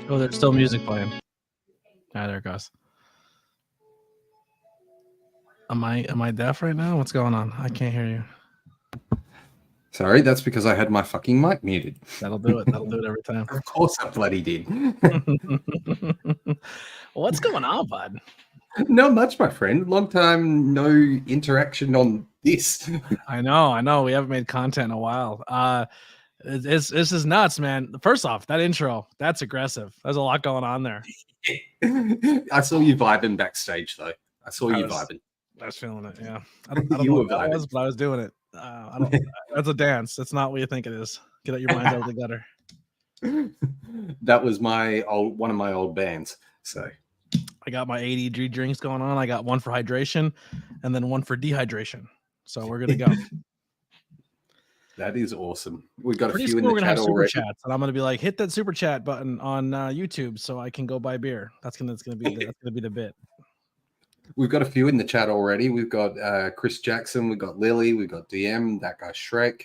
Oh, there's still music playing. Ah, there it goes. Am I deaf right now? What's going on? I can't hear you. Sorry, that's because I had my fucking mic muted. That'll do it. That'll do it every time. Of course I bloody did. What's going on, bud? Not much, my friend. Long time no interaction on this. I know. We haven't made content in a while. This is nuts, man. First off, that intro, that's aggressive. There's a lot going on there. I saw you vibing backstage, though. I saw you vibing. I was feeling it, yeah. I don't know what that was, but I was doing it. That's a dance. That's not what you think it is. Get out your mind out of the gutter. That was one of my old bands. So I got my ABJ drinks going on. I got one for hydration and then one for dehydration. So we're gonna go. That is awesome. We got Pretty a few soon in the we're gonna chat have super already. chats, and I'm gonna be like, hit that super chat button on YouTube so I can go buy beer. That's gonna be the bit. We've got a few in the chat already. We've got Chris Jackson, we've got Lily, we've got DM, that guy Shrek,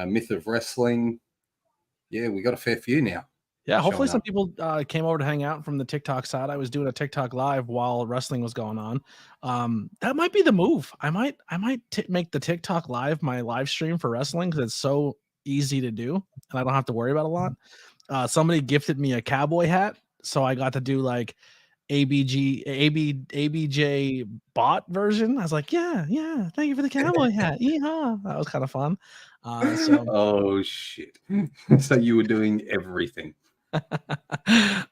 Myth of Wrestling. Yeah, we got a fair few now. Yeah, hopefully some people came over to hang out from the TikTok side. I was doing a TikTok live while wrestling was going on. That might be the move. I might make the TikTok live my live stream for wrestling because it's so easy to do and I don't have to worry about a lot. Somebody gifted me a cowboy hat, so I got to do like ABJ bot version. I was like, yeah, thank you for the cowboy hat. Yeehaw. That was kind of fun. Oh shit. So you were doing everything.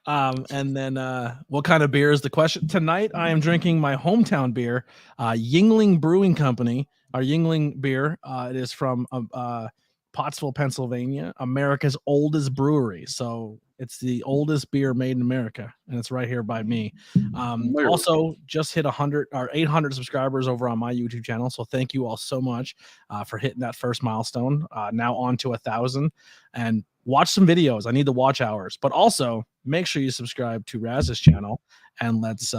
And then what kind of beer is the question tonight? I am drinking my hometown beer, Yingling Brewing Company, our Yingling beer. It is from Pottsville, Pennsylvania, America's oldest brewery. So it's the oldest beer made in America, and it's right here by me. Also, just hit 100 or 800 subscribers over on my YouTube channel. So thank you all so much for hitting that first milestone. Now on to 1,000, and watch some videos. I need the watch hours, but also make sure you subscribe to Raz's channel, and let's.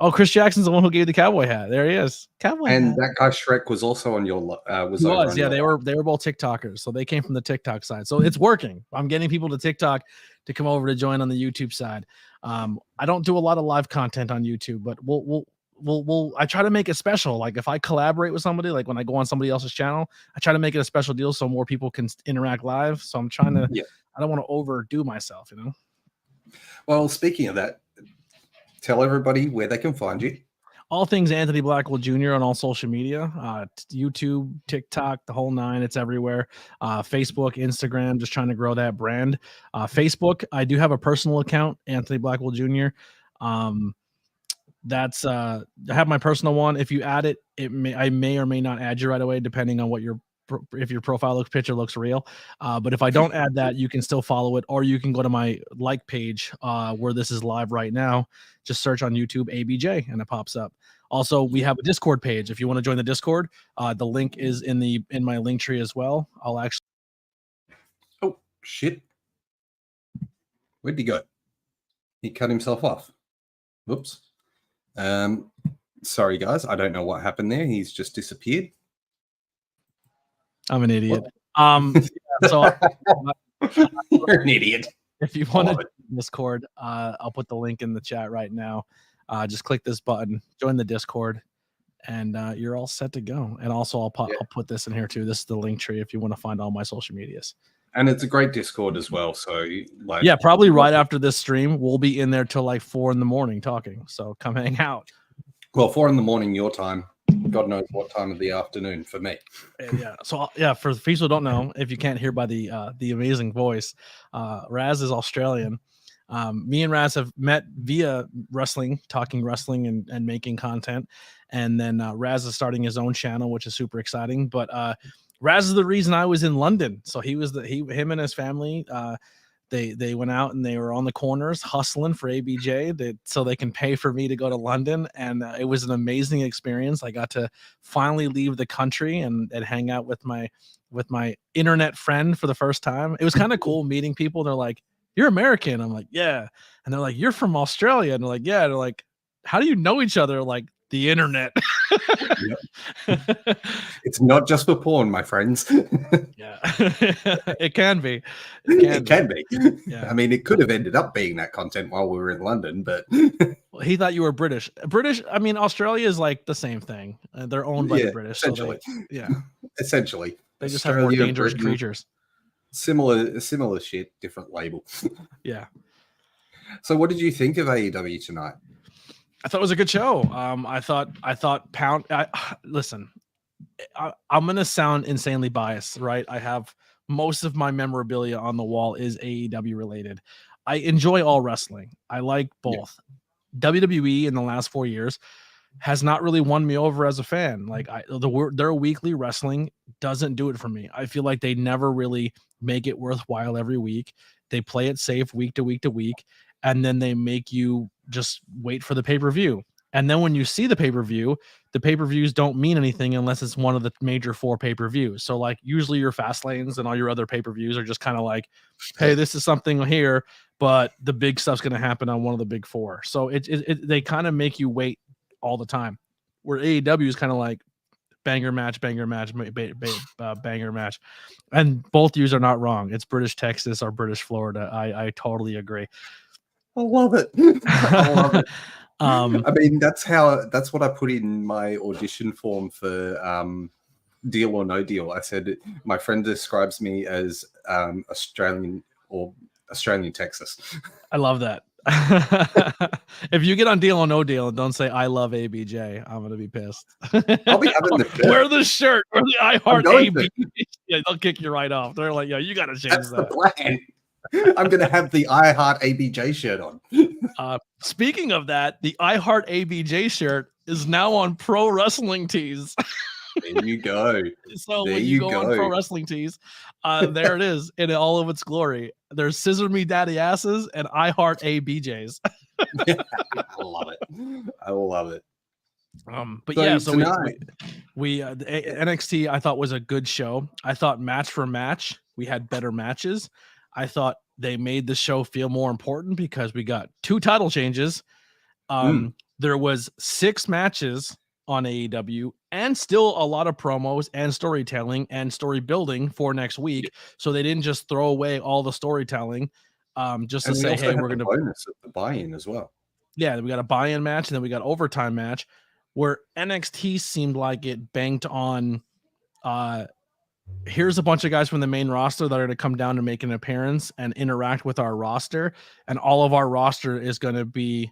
Oh, Chris Jackson's the one who gave the cowboy hat. There he is. Cowboy and hat. That guy Shrek was also on your They were both TikTokers, so they came from the TikTok side. So it's working. I'm getting people to TikTok to come over to join on the YouTube side. I don't do a lot of live content on YouTube, but we'll I try to make it special. Like if I collaborate with somebody, like when I go on somebody else's channel, I try to make it a special deal so more people can interact live. So I'm trying to I don't want to overdo myself, you know. Well, speaking of that, tell everybody where they can find you. All things Anthony Blackwell Jr. on all social media, YouTube, TikTok, the whole nine. It's everywhere. Facebook, Instagram, just trying to grow that brand. Facebook, I do have a personal account, Anthony Blackwell Jr. That's I have my personal one. If you add it, I may or may not add you right away, depending on what if your profile picture looks real. But if I don't add that, you can still follow it, or you can go to my like page where this is live right now. Just search on YouTube ABJ and it pops up. Also, we have a Discord page. If you want to join the Discord, the link is in my link tree as well. I'll actually. Oh shit! Where'd he go? He cut himself off. Whoops. Sorry guys, I don't know what happened there. He's just disappeared. I'm an idiot. So you're an idiot. If you want to join Discord, I'll put the link in the chat right now. Just click this button, join the Discord, and you're all set to go. And also, I'll put this in here too. This is the link tree if you want to find all my social medias. And it's a great Discord as well. So probably right after this stream, we'll be in there till like 4 a.m. talking. So come hang out. Well, 4 a.m. your time. God knows what time of the afternoon for me. So for people who don't know, if you can't hear by the amazing voice, Raz is Australian. Me and Raz have met via wrestling, talking wrestling and making content. And then Raz is starting his own channel, which is super exciting. But Raz is the reason I was in London. So him and his family, they went out and they were on the corners hustling for ABJ so they can pay for me to go to London. And it was an amazing experience. I got to finally leave the country and hang out with my internet friend for the first time. It was kind of cool meeting people. They're like, "You're American." I'm like, "Yeah." And they're like, "You're from Australia." And they're like, "Yeah." And they're like, "How do you know each other?" Like, the internet. It's not just for porn, my friends. Yeah, it can be. It can be. Yeah. I mean, it could have ended up being that content while we were in London, but Well, he thought you were British. British. I mean, Australia is like the same thing. They're owned by the British, so essentially, essentially, they just have more Australia, dangerous Britain, creatures. similar shit, different label. Yeah. So, what did you think of AEW tonight? I thought it was a good show. I thought Pound. Listen, I'm gonna sound insanely biased, right? I have most of my memorabilia on the wall is AEW related. I enjoy all wrestling. I like both. WWE in the last 4 years has not really won me over as a fan. Like their weekly wrestling doesn't do it for me. I feel like they never really make it worthwhile every week. They play it safe week to week to week, and then they make you just wait for the pay-per-view. And then when you see the pay-per-view, the pay-per-views don't mean anything unless it's one of the major 4 pay-per-views. So like usually your fast lanes and all your other pay-per-views are just kind of like, hey, this is something here, but the big stuff's going to happen on one of the big 4. So they kind of make you wait all the time. Where AEW is kind of like banger match, banger match, banger match. And both yous are not wrong. It's British Texas or British Florida. I totally agree. I love it. I love it. I mean, that's what I put in my audition form for Deal or No Deal. I said my friend describes me as Australian Texas. I love that. If you get on Deal or No Deal and don't say I love ABJ, I'm gonna be pissed. I'll be having the shirt. Wear the shirt. Wear the I Heart ABJ. Yeah, they'll kick you right off. They're like, yeah, you gotta change That's that. The plan. I'm gonna have the I Heart ABJ shirt on. Speaking of that, the I Heart ABJ shirt is now on Pro Wrestling Tees. There you go. So there when you go on Pro Wrestling Tees, there it is in all of its glory. There's Scissor Me Daddy Asses and I Heart ABJs. I love it. I love it. But so yeah, so we NXT I thought was a good show. I thought match for match we had better matches. I thought they made the show feel more important because we got 2 title changes. There was 6 matches on AEW and still a lot of promos and storytelling and story building for next week. So they didn't just throw away all the storytelling just to say, hey, we're going to bonus at the buy-in as well. Yeah, we got a buy-in match and then we got overtime match where NXT seemed like it banked on here's a bunch of guys from the main roster that are going to come down to make an appearance and interact with our roster. And all of our roster is going to be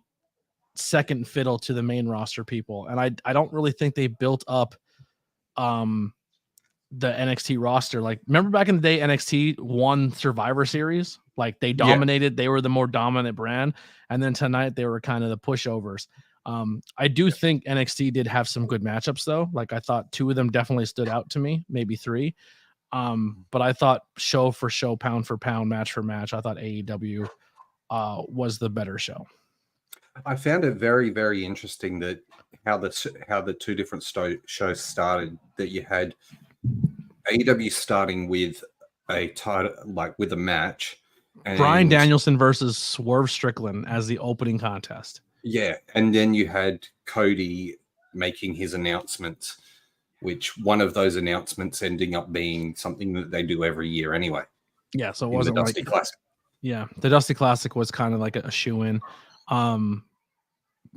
second fiddle to the main roster people. And I don't really think they built up the NXT roster. Like, remember back in the day, NXT won Survivor Series? Like, they dominated. They were the more dominant brand. And then tonight they were kind of the pushovers. I do think NXT did have some good matchups though. Like, I thought 2 of them definitely stood out to me, maybe 3. But I thought show for show, pound for pound, match for match, I thought AEW was the better show. I found it very, very interesting that how the 2 different shows started. That you had AEW starting with a title, like with a match, and Bryan Danielson versus Swerve Strickland as the opening contest. Yeah, and then you had Cody making his announcements, which one of those announcements ending up being something that they do every year anyway. Yeah, so it wasn't the Dusty Classic. Yeah, the Dusty Classic was kind of like a shoe-in.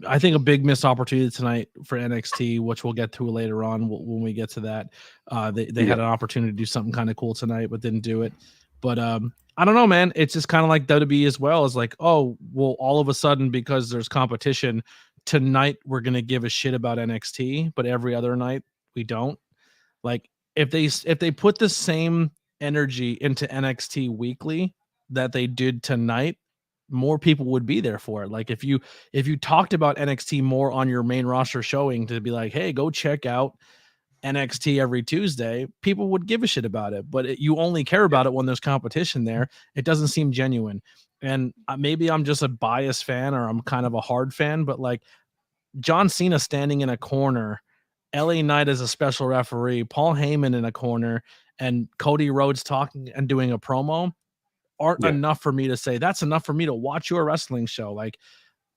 I think a big missed opportunity tonight for NXT, which we'll get to later on when we get to that. They had an opportunity to do something kind of cool tonight, but didn't do it. But I don't know, man. It's just kind of like WWE as well. It's like, oh, well, all of a sudden, because there's competition, tonight we're going to give a shit about NXT, but every other night we don't. Like, if they put the same energy into NXT weekly that they did tonight, more people would be there for it. Like, if you talked about NXT more on your main roster showing to be like, hey, go check out NXT every Tuesday, people would give a shit about it. But you only care about it when there's competition there. It doesn't seem genuine. And maybe I'm just a biased fan or I'm kind of a hard fan, but like John Cena standing in a corner, LA Knight as a special referee, Paul Heyman in a corner, and Cody Rhodes talking and doing a promo aren't enough for me to say that's enough for me to watch your wrestling show. Like,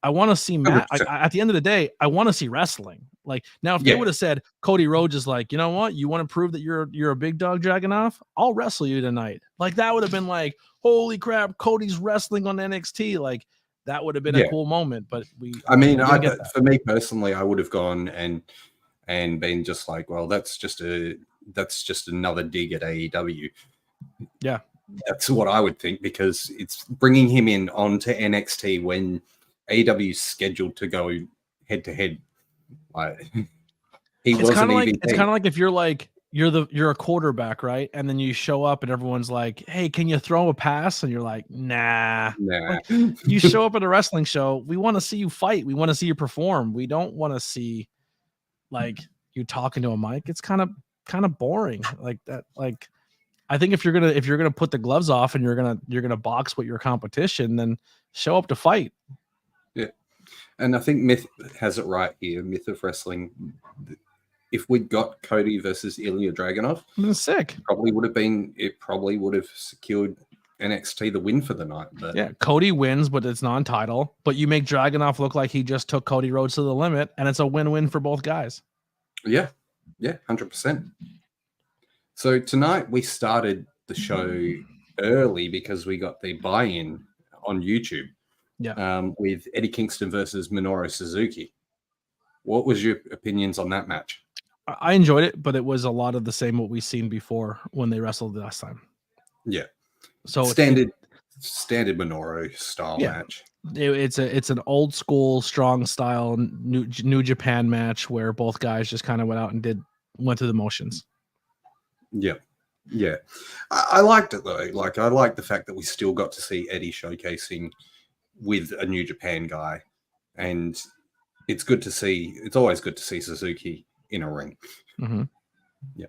I want to see Matt. At the end of the day, I want to see wrestling. Like now, if they would have said Cody Rhodes is like, you know what, you want to prove that you're a big dog, Dragunov? I'll wrestle you tonight. Like that would have been like, holy crap, Cody's wrestling on NXT. Like that would have been a cool moment. But for me personally, I would have gone and been just like, well, that's just another dig at AEW. Yeah, that's what I would think, because it's bringing him in onto NXT when AEW's scheduled to go head to head. It's kind of like if you're a quarterback, right? And then you show up and everyone's like, "Hey, can you throw a pass?" And you're like, "Nah." Like, you show up at a wrestling show, we want to see you fight. We want to see you perform. We don't want to see like you talking to a mic. It's kind of boring like that. Like I think if you're gonna put the gloves off and you're gonna box with your competition, then show up to fight. Yeah, and I think Myth has it right here. Myth of Wrestling. If we'd got Cody versus Ilya Dragunov, sick. It probably would have secured NXT the win for the night. But yeah, Cody wins, but it's non-title. But you make Dragunov look like he just took Cody Rhodes to the limit, and it's a win-win for both guys. Yeah, 100%. So tonight we started the show early because we got the buy-in on YouTube. Yeah. With Eddie Kingston versus Minoru Suzuki. What was your opinions on that match? I enjoyed it, but it was a lot of the same what we've seen before when they wrestled last time. Yeah. So standard Minoru style match. It's an old school strong style New Japan match where both guys just kind of went out and went through the motions. Yeah. Yeah. I liked it though. Like I like the fact that we still got to see Eddie showcasing with a New Japan guy, and it's always good to see Suzuki in a ring. Mm-hmm. Yeah.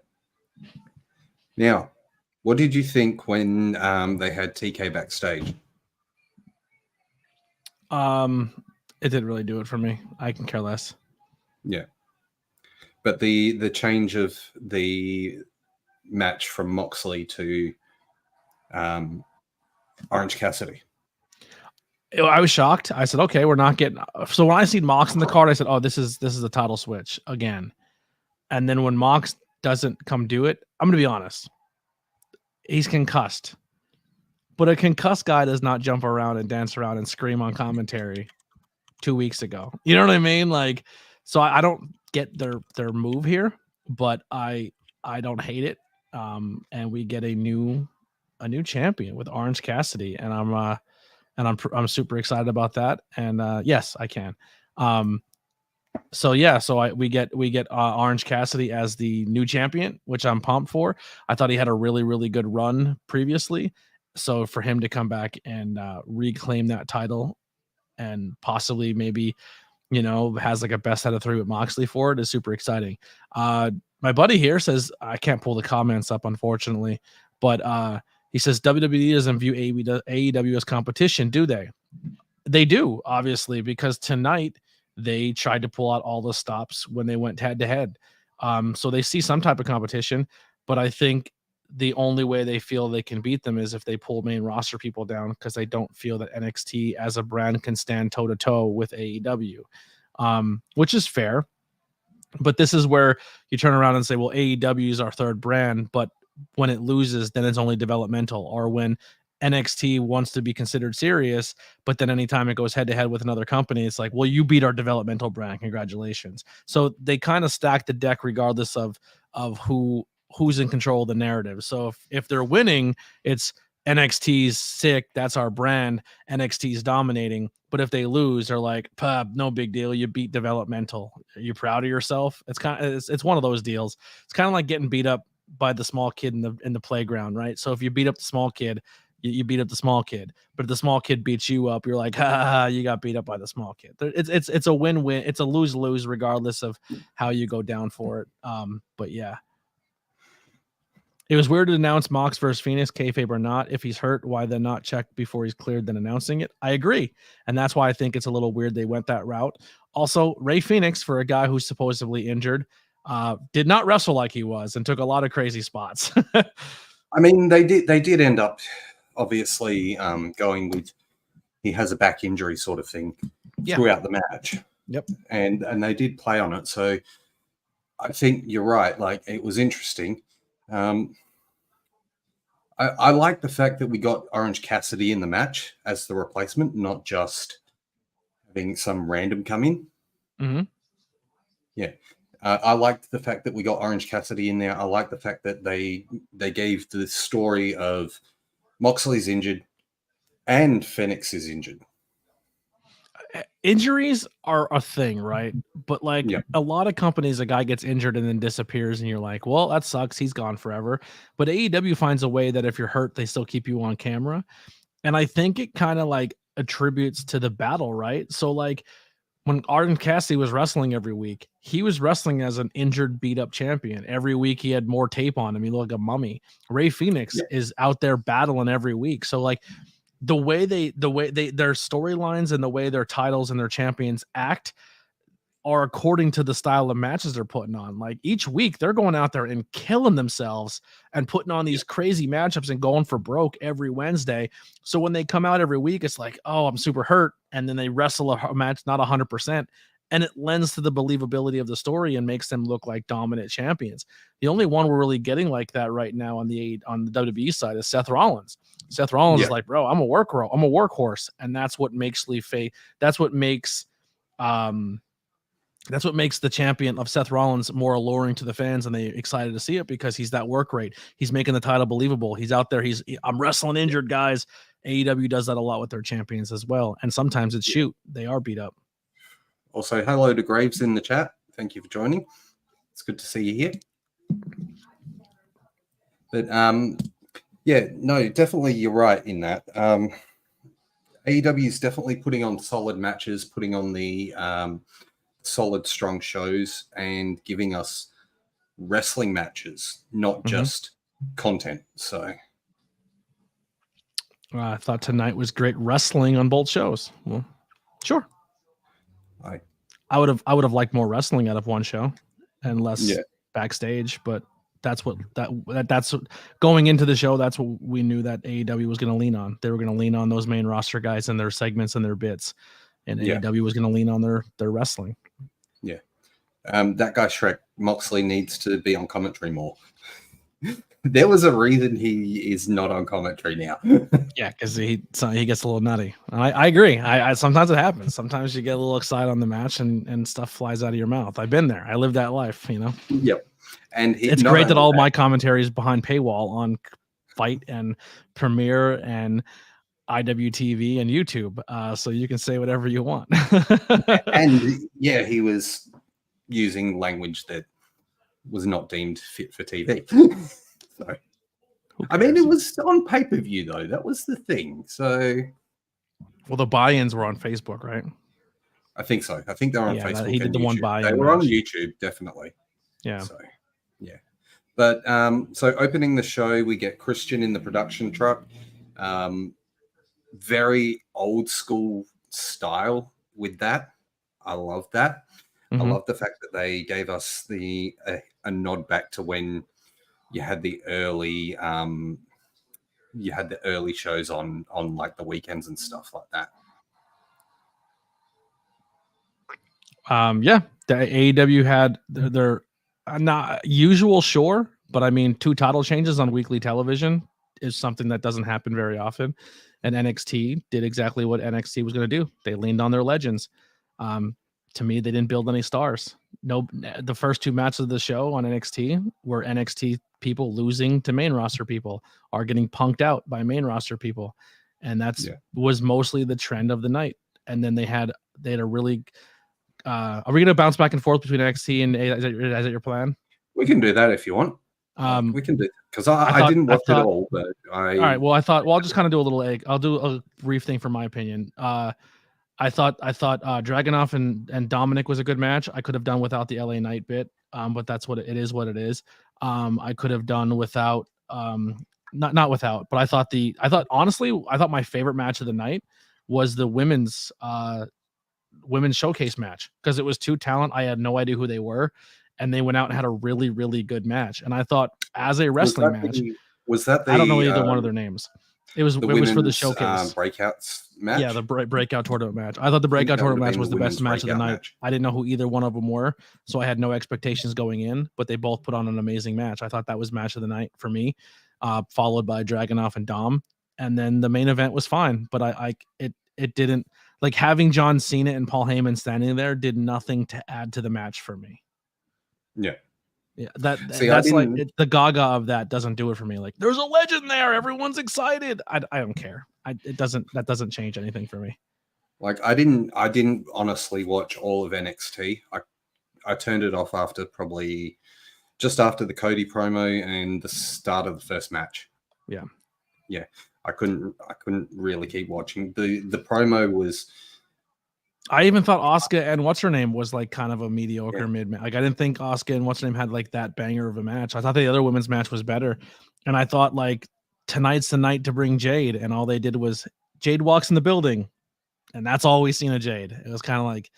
Now, what did you think when they had TK backstage? It didn't really do it for me. I can care less. Yeah. But the change of the match from Moxley to Orange Cassidy. I was shocked. I said, okay, we're not getting. So when I seen Mox in the card, I said, oh, this is a title switch again. And then when Mox doesn't come do it, I'm gonna be honest. He's concussed. But a concussed guy does not jump around and dance around and scream on commentary 2 weeks ago. You know what I mean? Like, so I don't get their move here, but I don't hate it. And we get a new champion with Orange Cassidy, and I'm super excited about that. And yes, I can. We get Orange Cassidy as the new champion, which I'm pumped for. I thought he had a really, really good run previously. So for him to come back and reclaim that title and possibly maybe, has like a best out of 3 with Moxley for it is super exciting. My buddy here says, I can't pull the comments up, unfortunately, but he says WWE doesn't view AEW as competition, do they? They do, obviously, because tonight they tried to pull out all the stops when they went head to head. So they see some type of competition, but I think the only way they feel they can beat them is if they pull main roster people down, because they don't feel that NXT as a brand can stand toe to toe with AEW, which is fair. But this is where you turn around and say, well, AEW is our third brand, but when it loses, then it's only developmental. Or when NXT wants to be considered serious, but then anytime it goes head to head with another company, it's like, well, you beat our developmental brand. Congratulations. So they kind of stack the deck regardless of who's in control of the narrative. So if they're winning, it's NXT's sick. That's our brand. NXT's dominating. But if they lose, they're like, no big deal. You beat developmental. Are you proud of yourself? It's one of those deals. It's kind of like getting beat up by the small kid in the playground, right? So if you beat up the small kid, you beat up the small kid. But if the small kid beats you up, you're like, you got beat up by the small kid. It's a win-win. It's a lose-lose regardless of how you go down for it. But yeah. It was weird to announce Mox versus Phoenix, kayfabe or not. If he's hurt, why then not check before he's cleared, then announcing it? I agree. And that's why I think it's a little weird they went that route. Also, Ray Phoenix, for a guy who's supposedly injured, did not wrestle like he was and took a lot of crazy spots. I mean, they did end up obviously going with he has a back injury sort of thing Yeah. throughout the match. Yep. And they did play on it. So I think you're right. Like, it was interesting. I like the fact that we got Orange Cassidy in the match as the replacement, not just having some random come in. Mm-hmm. Yeah. I liked the fact that we got Orange Cassidy in there. I like the fact that they gave the story of Moxley's injured and Phoenix is injured. Injuries are a thing, right? But like Yeah. a lot of companies, a guy gets injured and then disappears, and you're like, well, that sucks. He's gone forever. But AEW finds a way that if you're hurt, they still keep you on camera. And I think it kind of like attributes to the battle, right? So like when Arden Cassidy was wrestling every week, he was wrestling as an injured, beat up champion. Every week he had more tape on him. He looked like a mummy. Ray Phoenix is out there battling every week. So like the way their storylines and the way their titles and their champions act are according to the style of matches they're putting on. Like each week they're going out there and killing themselves and putting on these crazy matchups and going for broke every Wednesday. So when they come out every week, it's like, oh, I'm super hurt. And then they wrestle a match, not 100%. And it lends to the believability of the story and makes them look like dominant champions. The only one we're really getting like that right now on the WWE side is Seth Rollins. Seth Rollins is like, bro, I'm a workhorse. And that's what makes that's what makes the champion of Seth Rollins more alluring to the fans, and they excited to see it because he's that work rate. He's making the title believable. He's out there. I'm wrestling injured guys. AEW does that a lot with their champions as well. And sometimes it's they are beat up. Also, hello to Graves in the chat. Thank you for joining. It's good to see you here. But no, definitely you're right in that. AEW is definitely putting on solid matches, putting on the solid, strong shows, and giving us wrestling matches, not just content. So I thought tonight was great wrestling on both shows. Well, sure. I would have liked more wrestling out of one show and less backstage, but that's going into the show. That's what we knew that AEW was going to lean on. They were going to lean on those main roster guys and their segments and their bits, and AEW was going to lean on their wrestling. Yeah. That guy Shrek Moxley needs to be on commentary more. There was a reason he is not on commentary now. Yeah, because he gets a little nutty. I agree. I sometimes it happens. Sometimes you get a little excited on the match and stuff flies out of your mouth. I've been there. I lived that life, Yep. And it's great that all my commentary is behind paywall on Fight and Premiere and IWTV and YouTube, so you can say whatever you want. And he was using language that was not deemed fit for TV. So, I mean, it was on pay-per-view though. That was the thing. So, well, the buy-ins were on Facebook, right? I think so. I think they were on Facebook. He did the one buy-in. They were on YouTube, definitely. Yeah. So, yeah. But so opening the show, we get Christian in the production truck. Very old school style with that. I love that. I love the fact that they gave us a nod back to when you had the early shows on like the weekends and stuff like that. The AEW had their not usual, sure, but I mean 2 title changes on weekly television is something that doesn't happen very often. And NXT did exactly what NXT was going to do. They leaned on their legends. To me, they didn't build any stars. No, the first 2 matches of the show on NXT were NXT people losing to main roster people, are getting punked out by main roster people, and was mostly the trend of the night. And then they had a really. Are we going to bounce back and forth between NXT and is that your plan? We can do that if you want. We can do, because I didn't watch it all, but all right. Well, I'll just kind of do a little egg. I'll do a brief thing for my opinion. I thought Dragunov and Dominic was a good match. I could have done without the LA Knight bit, but that's what it is. What it is. I could have done without, not without, but I thought honestly, my favorite match of the night was the women's showcase match, because it was 2 talent. I had no idea who they were, and they went out and had a really, really good match. And I thought, as a wrestling match, was that I don't know either one of their names. It was for the women's showcase. breakouts match. Yeah, the breakout tournament match. I thought the breakout tournament match was the best match of the night. I didn't know who either one of them were, so I had no expectations going in, but they both put on an amazing match. I thought that was match of the night for me, followed by Dragunov and Dom. And then the main event was fine, but it didn't, like, having John Cena and Paul Heyman standing there did nothing to add to the match for me. Yeah. Yeah, that's like the gaga of that doesn't do it for me. Like, there's a legend there, everyone's excited. I don't care. That doesn't change anything for me. Like, I didn't honestly watch all of NXT. I turned it off after probably just after the Cody promo and the start of the first match. Yeah. I couldn't really keep watching. The promo was. I even thought Asuka and what's her name was like kind of a mediocre mid. Like, I didn't think Asuka and what's her name had like that banger of a match. I thought the other women's match was better, and I thought like tonight's the night to bring Jade, and all they did was Jade walks in the building, and that's all we've seen of Jade. It was kind of like,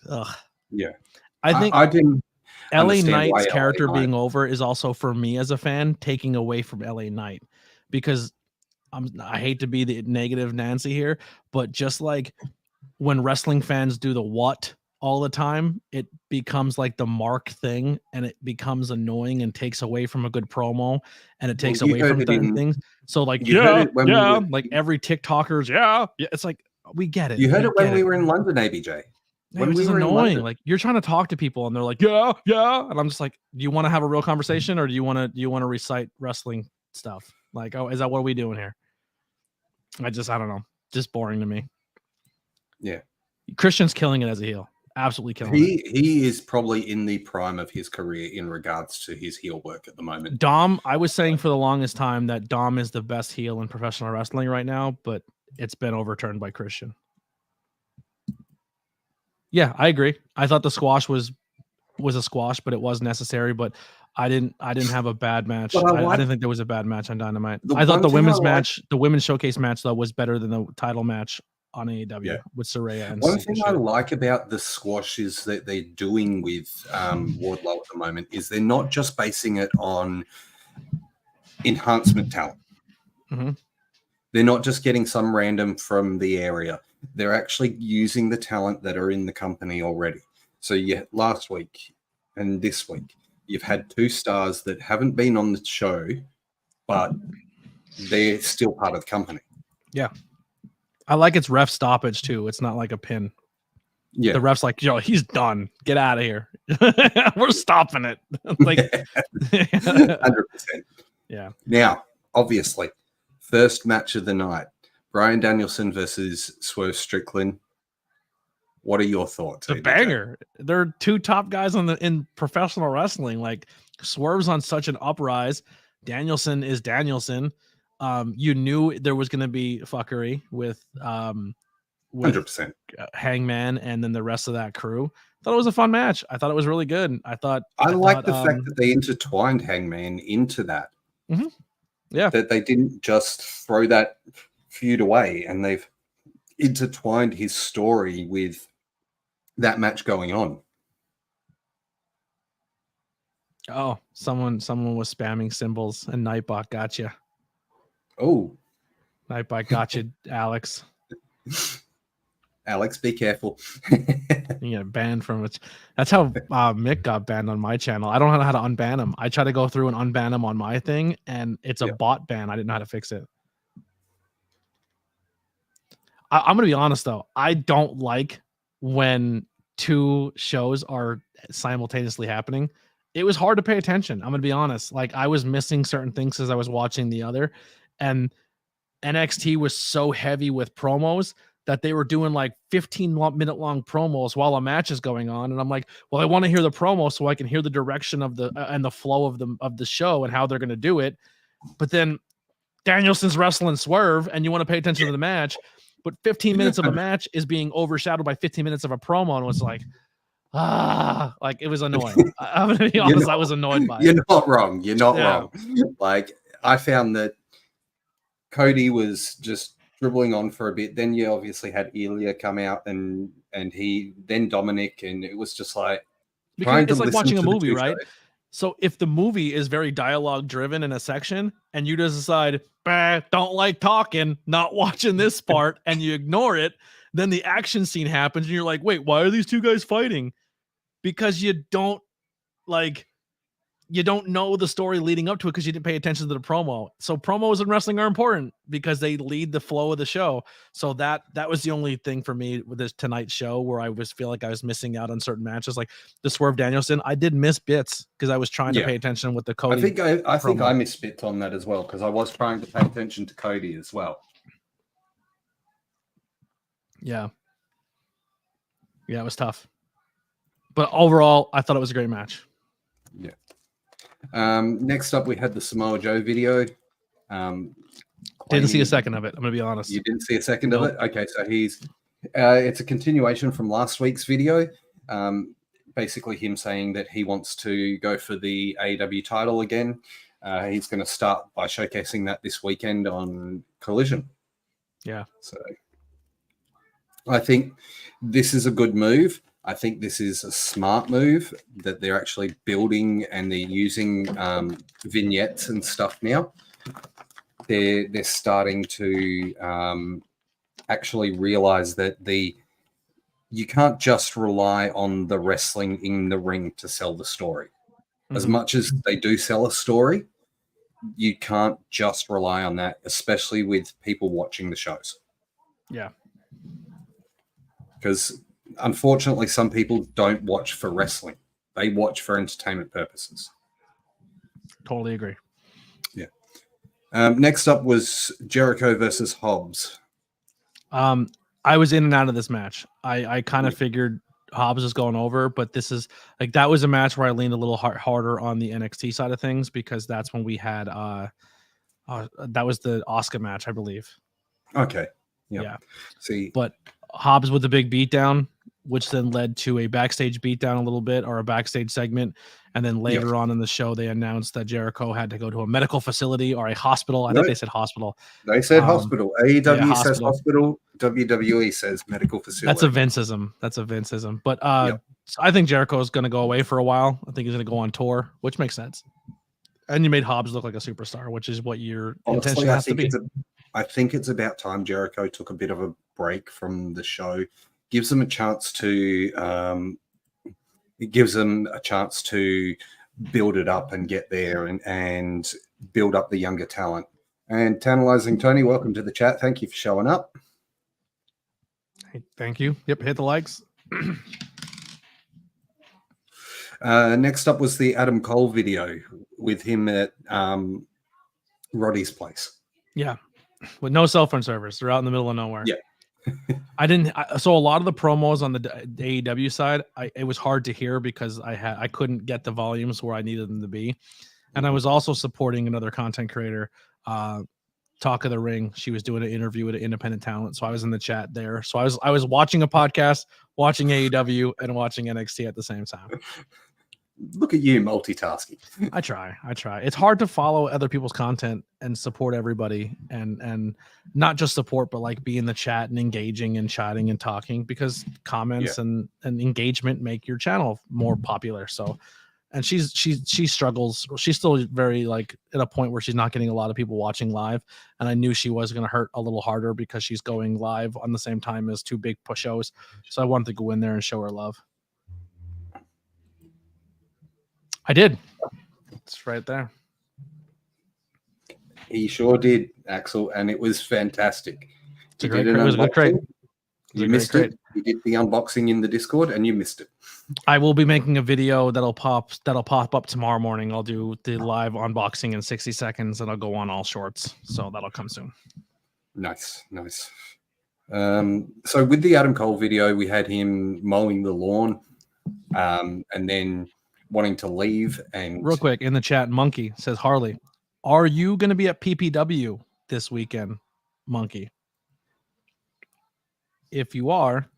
ugh. Yeah, I think I didn't. LA Knight's character being over is also, for me as a fan, taking away from LA Knight, because I hate to be the negative Nancy here, but just like when wrestling fans do the what all the time, it becomes like the mark thing, and it becomes annoying and takes away from a good promo, and it takes away from certain things. So like, like every TikToker's, it's like, we get it. You heard it when we were in London, ABJ. When we were annoying. Like, you're trying to talk to people and they're like, yeah. And I'm just like, do you want to have a real conversation, or do you want to recite wrestling stuff? Like, oh, is that what are we doing here? I don't know. Just boring to me. Yeah. Christian's killing it as a heel. Absolutely killing it. He is probably in the prime of his career in regards to his heel work at the moment. Dom, I was saying for the longest time that Dom is the best heel in professional wrestling right now, but it's been overturned by Christian. Yeah, I agree. I thought the squash was a squash, but it was necessary. But I didn't have a bad match. I didn't think there was a bad match on Dynamite. I thought the women's match, the women's showcase match, though, was better than the title match on AEW with Saraya. And one thing I like about the squashes that they're doing with Wardlow at the moment is they're not just basing it on enhancement talent. Mm-hmm. They're not just getting some random from the area. They're actually using the talent that are in the company already. So last week and this week, you've had two stars that haven't been on the show, but they're still part of the company. Yeah. I like its ref stoppage too. It's not like a pin. Yeah. The ref's like, yo, he's done. Get out of here. We're stopping it. Like 100%. Yeah. Now, obviously, first match of the night, Bryan Danielson versus Swerve Strickland. What are your thoughts? The banger. They're two top guys in professional wrestling. Like, Swerve's on such an uprise. Danielson is Danielson. You knew there was going to be fuckery with 100% Hangman and then the rest of that crew. Thought it was a fun match. I thought it was really good. I like the fact that they intertwined Hangman into that. Mm-hmm. Yeah, that they didn't just throw that feud away, and they've intertwined his story with that match going on. Oh, someone was spamming symbols, and Nightbot got you. Oh, Nightbot got you, Alex. Alex, be careful. You get banned from it. That's how Mick got banned on my channel. I don't know how to unban him. I try to go through and unban him on my thing, and it's a bot ban. I didn't know how to fix it. I'm going to be honest, though. I don't like when two shows are simultaneously happening. It was hard to pay attention. I'm going to be honest. Like, I was missing certain things as I was watching the other, and NXT was so heavy with promos that they were doing like 15-minute long promos while a match is going on. And I'm like, well, I want to hear the promo so I can hear the direction of the and the flow of the show and how they're going to do it. But then Danielson's wrestling Swerve, and you want to pay attention to the match, but 15 minutes of a match is being overshadowed by 15 minutes of a promo. And it was like, like, it was annoying. I'm going to be honest, I was annoyed by it. You're not wrong. You're not wrong. Like, I found that Cody was just dribbling on for a bit. Then you obviously had Ilya come out, and he then Dominic, and it was just like because it's like watching a movie, right? So if the movie is very dialogue driven in a section and you just decide, don't like talking, not watching this part, and you ignore it, then the action scene happens and you're like, wait, why are these two guys fighting? Because you don't know the story leading up to it because you didn't pay attention to the promo. So promos in wrestling are important because they lead the flow of the show. So that was the only thing for me with this tonight's show where I was feel like I was missing out on certain matches, like the Swerve Danielson. I did miss bits because I was trying to pay attention with the Cody. I think I missed bits on that as well because I was trying to pay attention to Cody as well. Yeah, it was tough, but overall, I thought it was a great match. Yeah. Next up, we had the Samoa Joe video. Didn't see a second of it. I'm gonna be honest. You didn't see a second of it? Okay, so it's a continuation from last week's video. Basically, him saying that he wants to go for the AEW title again. He's going to start by showcasing that this weekend on Collision. Yeah. So I think this is a good move. I think this is a smart move that they're actually building and they're using vignettes and stuff now. They're starting to actually realize that you can't just rely on the wrestling in the ring to sell the story. As much as they do sell a story, you can't just rely on that, especially with people watching the shows. Yeah. Because unfortunately, some people don't watch for wrestling. They watch for entertainment purposes. Totally agree. Yeah. Next up was Jericho versus Hobbs. I was in and out of this match. I kind of figured Hobbs was going over, but this is like that was a match where I leaned a little harder on the NXT side of things because that's when we had that was the Asuka match, I believe. Okay. Yep. Yeah. See, but Hobbs with the big beatdown, which then led to a backstage beatdown a little bit, or a backstage segment. And then later on in the show, they announced that Jericho had to go to a medical facility or a hospital. I think they said hospital. They said hospital. AEW says hospital. WWE says medical facility. That's a Vinceism. But I think Jericho is going to go away for a while. I think he's going to go on tour, which makes sense. And you made Hobbs look like a superstar, which is what your intention has to be. I think it's about time Jericho took a bit of a break from the show. Gives them a chance to build it up and get there and build up the younger talent. And Tantalizing Tony, welcome to the chat. Thank you for showing up. Hey, thank you. Yep, hit the likes. Next up was the Adam Cole video with him at Roddy's place. Yeah, with no cell phone service. They're out in the middle of nowhere. Yeah. So a lot of the promos on the AEW side, it was hard to hear because I couldn't get the volumes where I needed them to be. And I was also supporting another content creator, Talk of the Ring. She was doing an interview with an independent talent. So I was in the chat there. So I was watching a podcast, watching AEW, and watching NXT at the same time. Look at you multitasking. I try. It's hard to follow other people's content and support everybody and not just support, but like be in the chat and engaging and chatting and talking, because comments and engagement make your channel more popular. So, and she struggles. She's still very like at a point where she's not getting a lot of people watching live. And I knew she was going to hurt a little harder because she's going live on the same time as two big push shows. So I wanted to go in there and show her love. I did. It's right there. He sure did, Axel, and it was fantastic. It was a great. You missed it. You did the unboxing in the Discord, and you missed it. I will be making a video that'll pop up tomorrow morning. I'll do the live unboxing in 60 seconds, and I'll go on all shorts. So that'll come soon. Nice. So with the Adam Cole video, we had him mowing the lawn, and then wanting to leave. And real quick in the chat, Monkey says, Harley, are you going to be at PPW this weekend, Monkey? If you are,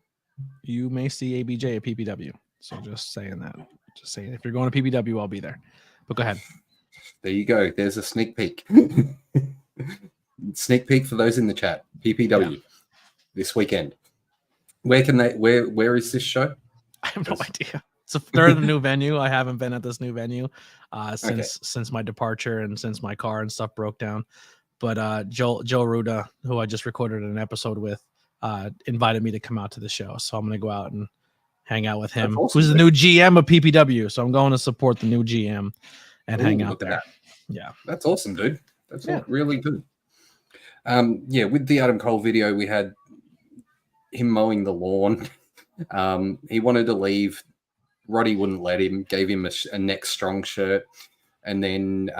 you may see ABJ at PPW. So just saying that. Just saying, if you're going to PPW, I'll be there. But go ahead. There you go. There's a sneak peek. Sneak peek for those in the chat. PPW this weekend. Where is this show? I have no idea. they're in a new venue. I haven't been at this new venue since my departure and since my car and stuff broke down. But Joe Ruda, who I just recorded an episode with, invited me to come out to the show. So I'm going to go out and hang out with him, who's the new GM of PPW. So I'm going to support the new GM and hang out there. Yeah. That's awesome, dude. That's really good. With the Adam Cole video, we had him mowing the lawn. He wanted to leave. Roddy wouldn't let him, gave him a Next Strong shirt. And then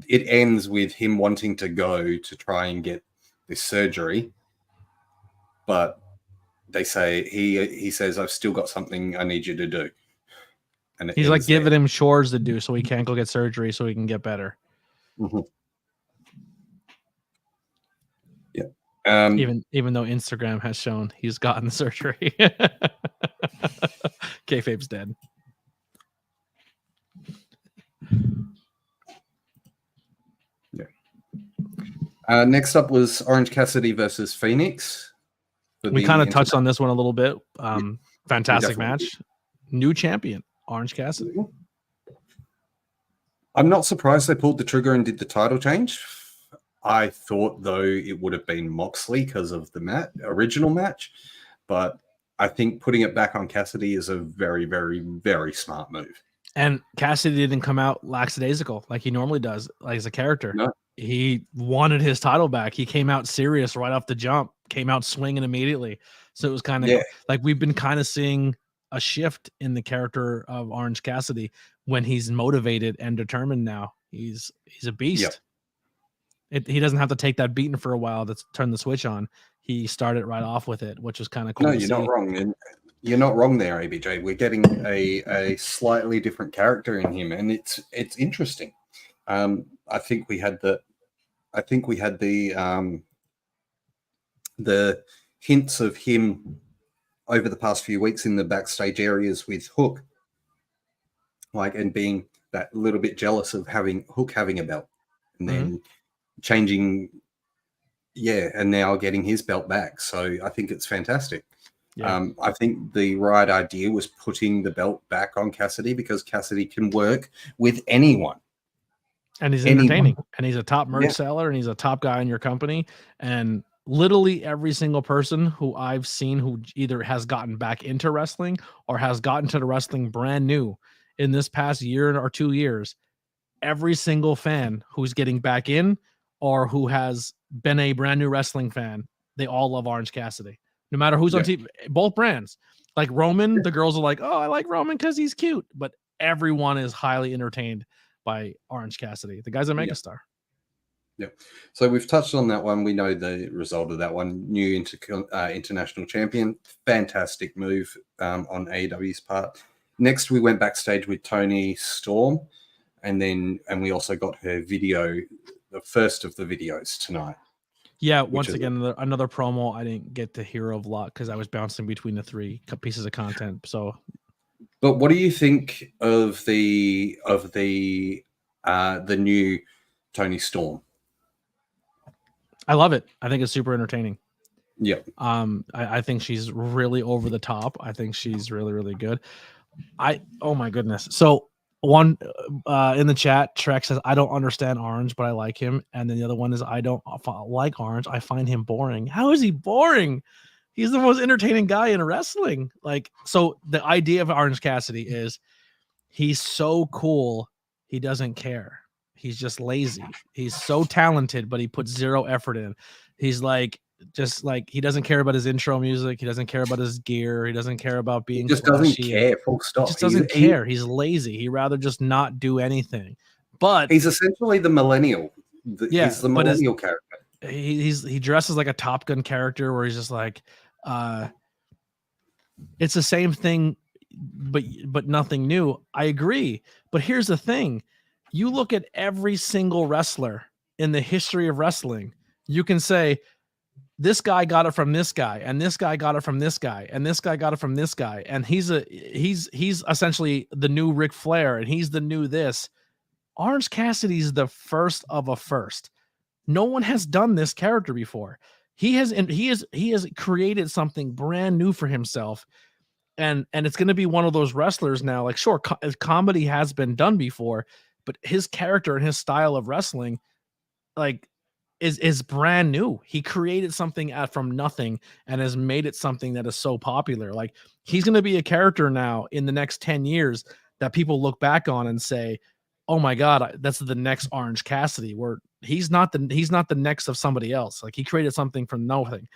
it ends with him wanting to go to try and get this surgery. But they say, he says, I've still got something I need you to do. And he's like giving him chores to do so he can't go get surgery so he can get better. Mm-hmm. Even though Instagram has shown he's gotten the surgery. Kayfabe's dead. Next up was Orange Cassidy versus Phoenix. We kind of touched on this one a little bit. Fantastic match. New champion, Orange Cassidy. I'm not surprised they pulled the trigger and did the title change. I thought, though, it would have been Moxley because of the original match. But I think putting it back on Cassidy is a very, very, very smart move. And Cassidy didn't come out lackadaisical like he normally does, like as a character. No. He wanted his title back. He came out serious right off the jump, came out swinging immediately. So it was kind of like we've been kind of seeing a shift in the character of Orange Cassidy when he's motivated and determined now. He's a beast. Yep. He doesn't have to take that beating for a while to turn the switch on. He started right off with it, which was kind of cool. No, you're not wrong. And you're not wrong there, ABJ. We're getting a slightly different character in him, and it's interesting. I think we had the hints of him over the past few weeks in the backstage areas with Hook, and being that little bit jealous of having Hook having a belt, and then changing, and now getting his belt back. So I think it's fantastic. Yeah. I think the right idea was putting the belt back on Cassidy because Cassidy can work with anyone. And he's entertaining. And he's a top merch seller, and he's a top guy in your company. And literally every single person who I've seen who either has gotten back into wrestling or has gotten to the wrestling brand new in this past year or 2 years, every single fan who's getting back in or who has been a brand new wrestling fan, they all love Orange Cassidy. No matter who's on TV, both brands. Like Roman, the girls are like, oh, I like Roman because he's cute. But everyone is highly entertained by Orange Cassidy. The guy's a megastar. Yeah. So we've touched on that one. We know the result of that one. New international champion. Fantastic move on AEW's part. Next, we went backstage with Toni Storm. And we also got her video, the first of the videos tonight. Yeah, once again, another promo I didn't get to hear of a lot because I was bouncing between the 3 pieces of content. So, but what do you think of the new Toni Storm? I love it. I think it's super entertaining. Yeah. I think she's really over the top. I think she's really, really good. Oh my goodness. So one in the chat, Trek says, I don't understand Orange, but I like him. And then the other one is, I don't like Orange. I find him boring. How is he boring? He's the most entertaining guy in wrestling. So the idea of Orange Cassidy is he's so cool. He doesn't care. He's just lazy. He's so talented, but he puts zero effort in. He's he doesn't care about his intro music. He doesn't care about his gear. He doesn't care about being. He just doesn't care. Full stop. He just doesn't care. He's lazy. He'd rather just not do anything. But he's essentially the millennial. He's the millennial character. He dresses like a Top Gun character, where he's just it's the same thing, but nothing new. I agree. But here's the thing: you look at every single wrestler in the history of wrestling. You can say, this guy got it from this guy, and this guy got it from this guy, and this guy got it from this guy, and he's essentially the new Ric Flair, and he's the new this. Orange Cassidy's the first of a first. No one has done this character before. He has created something brand new for himself, and it's going to be one of those wrestlers now. Like, sure, comedy has been done before, but his character and his style of wrestling, like, is brand new. He created something from nothing and has made it something that is so popular. Like, he's going to be a character now in the next 10 years that people look back on and say, oh my God, that's the next Orange Cassidy, where he's not the next of somebody else. Like, he created something from nothing.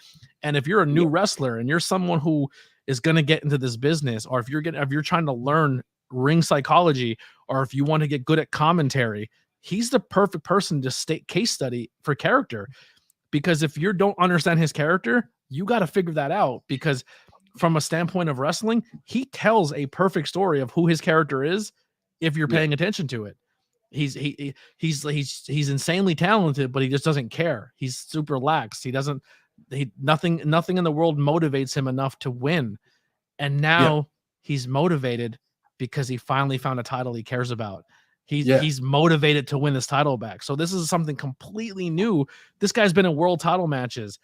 And if you're a new wrestler and you're someone who is going to get into this business, or if you're trying to learn ring psychology, or if you want to get good at commentary, he's the perfect person to state case study for character. Because if you don't understand his character, you got to figure that out. Because from a standpoint of wrestling, he tells a perfect story of who his character is if you're paying attention to it. He's insanely talented, but he just doesn't care. He's super lax. Nothing in the world motivates him enough to win. And now he's motivated because he finally found a title he cares about. He's motivated to win this title back. So this is something completely new. This guy's been in world title matches.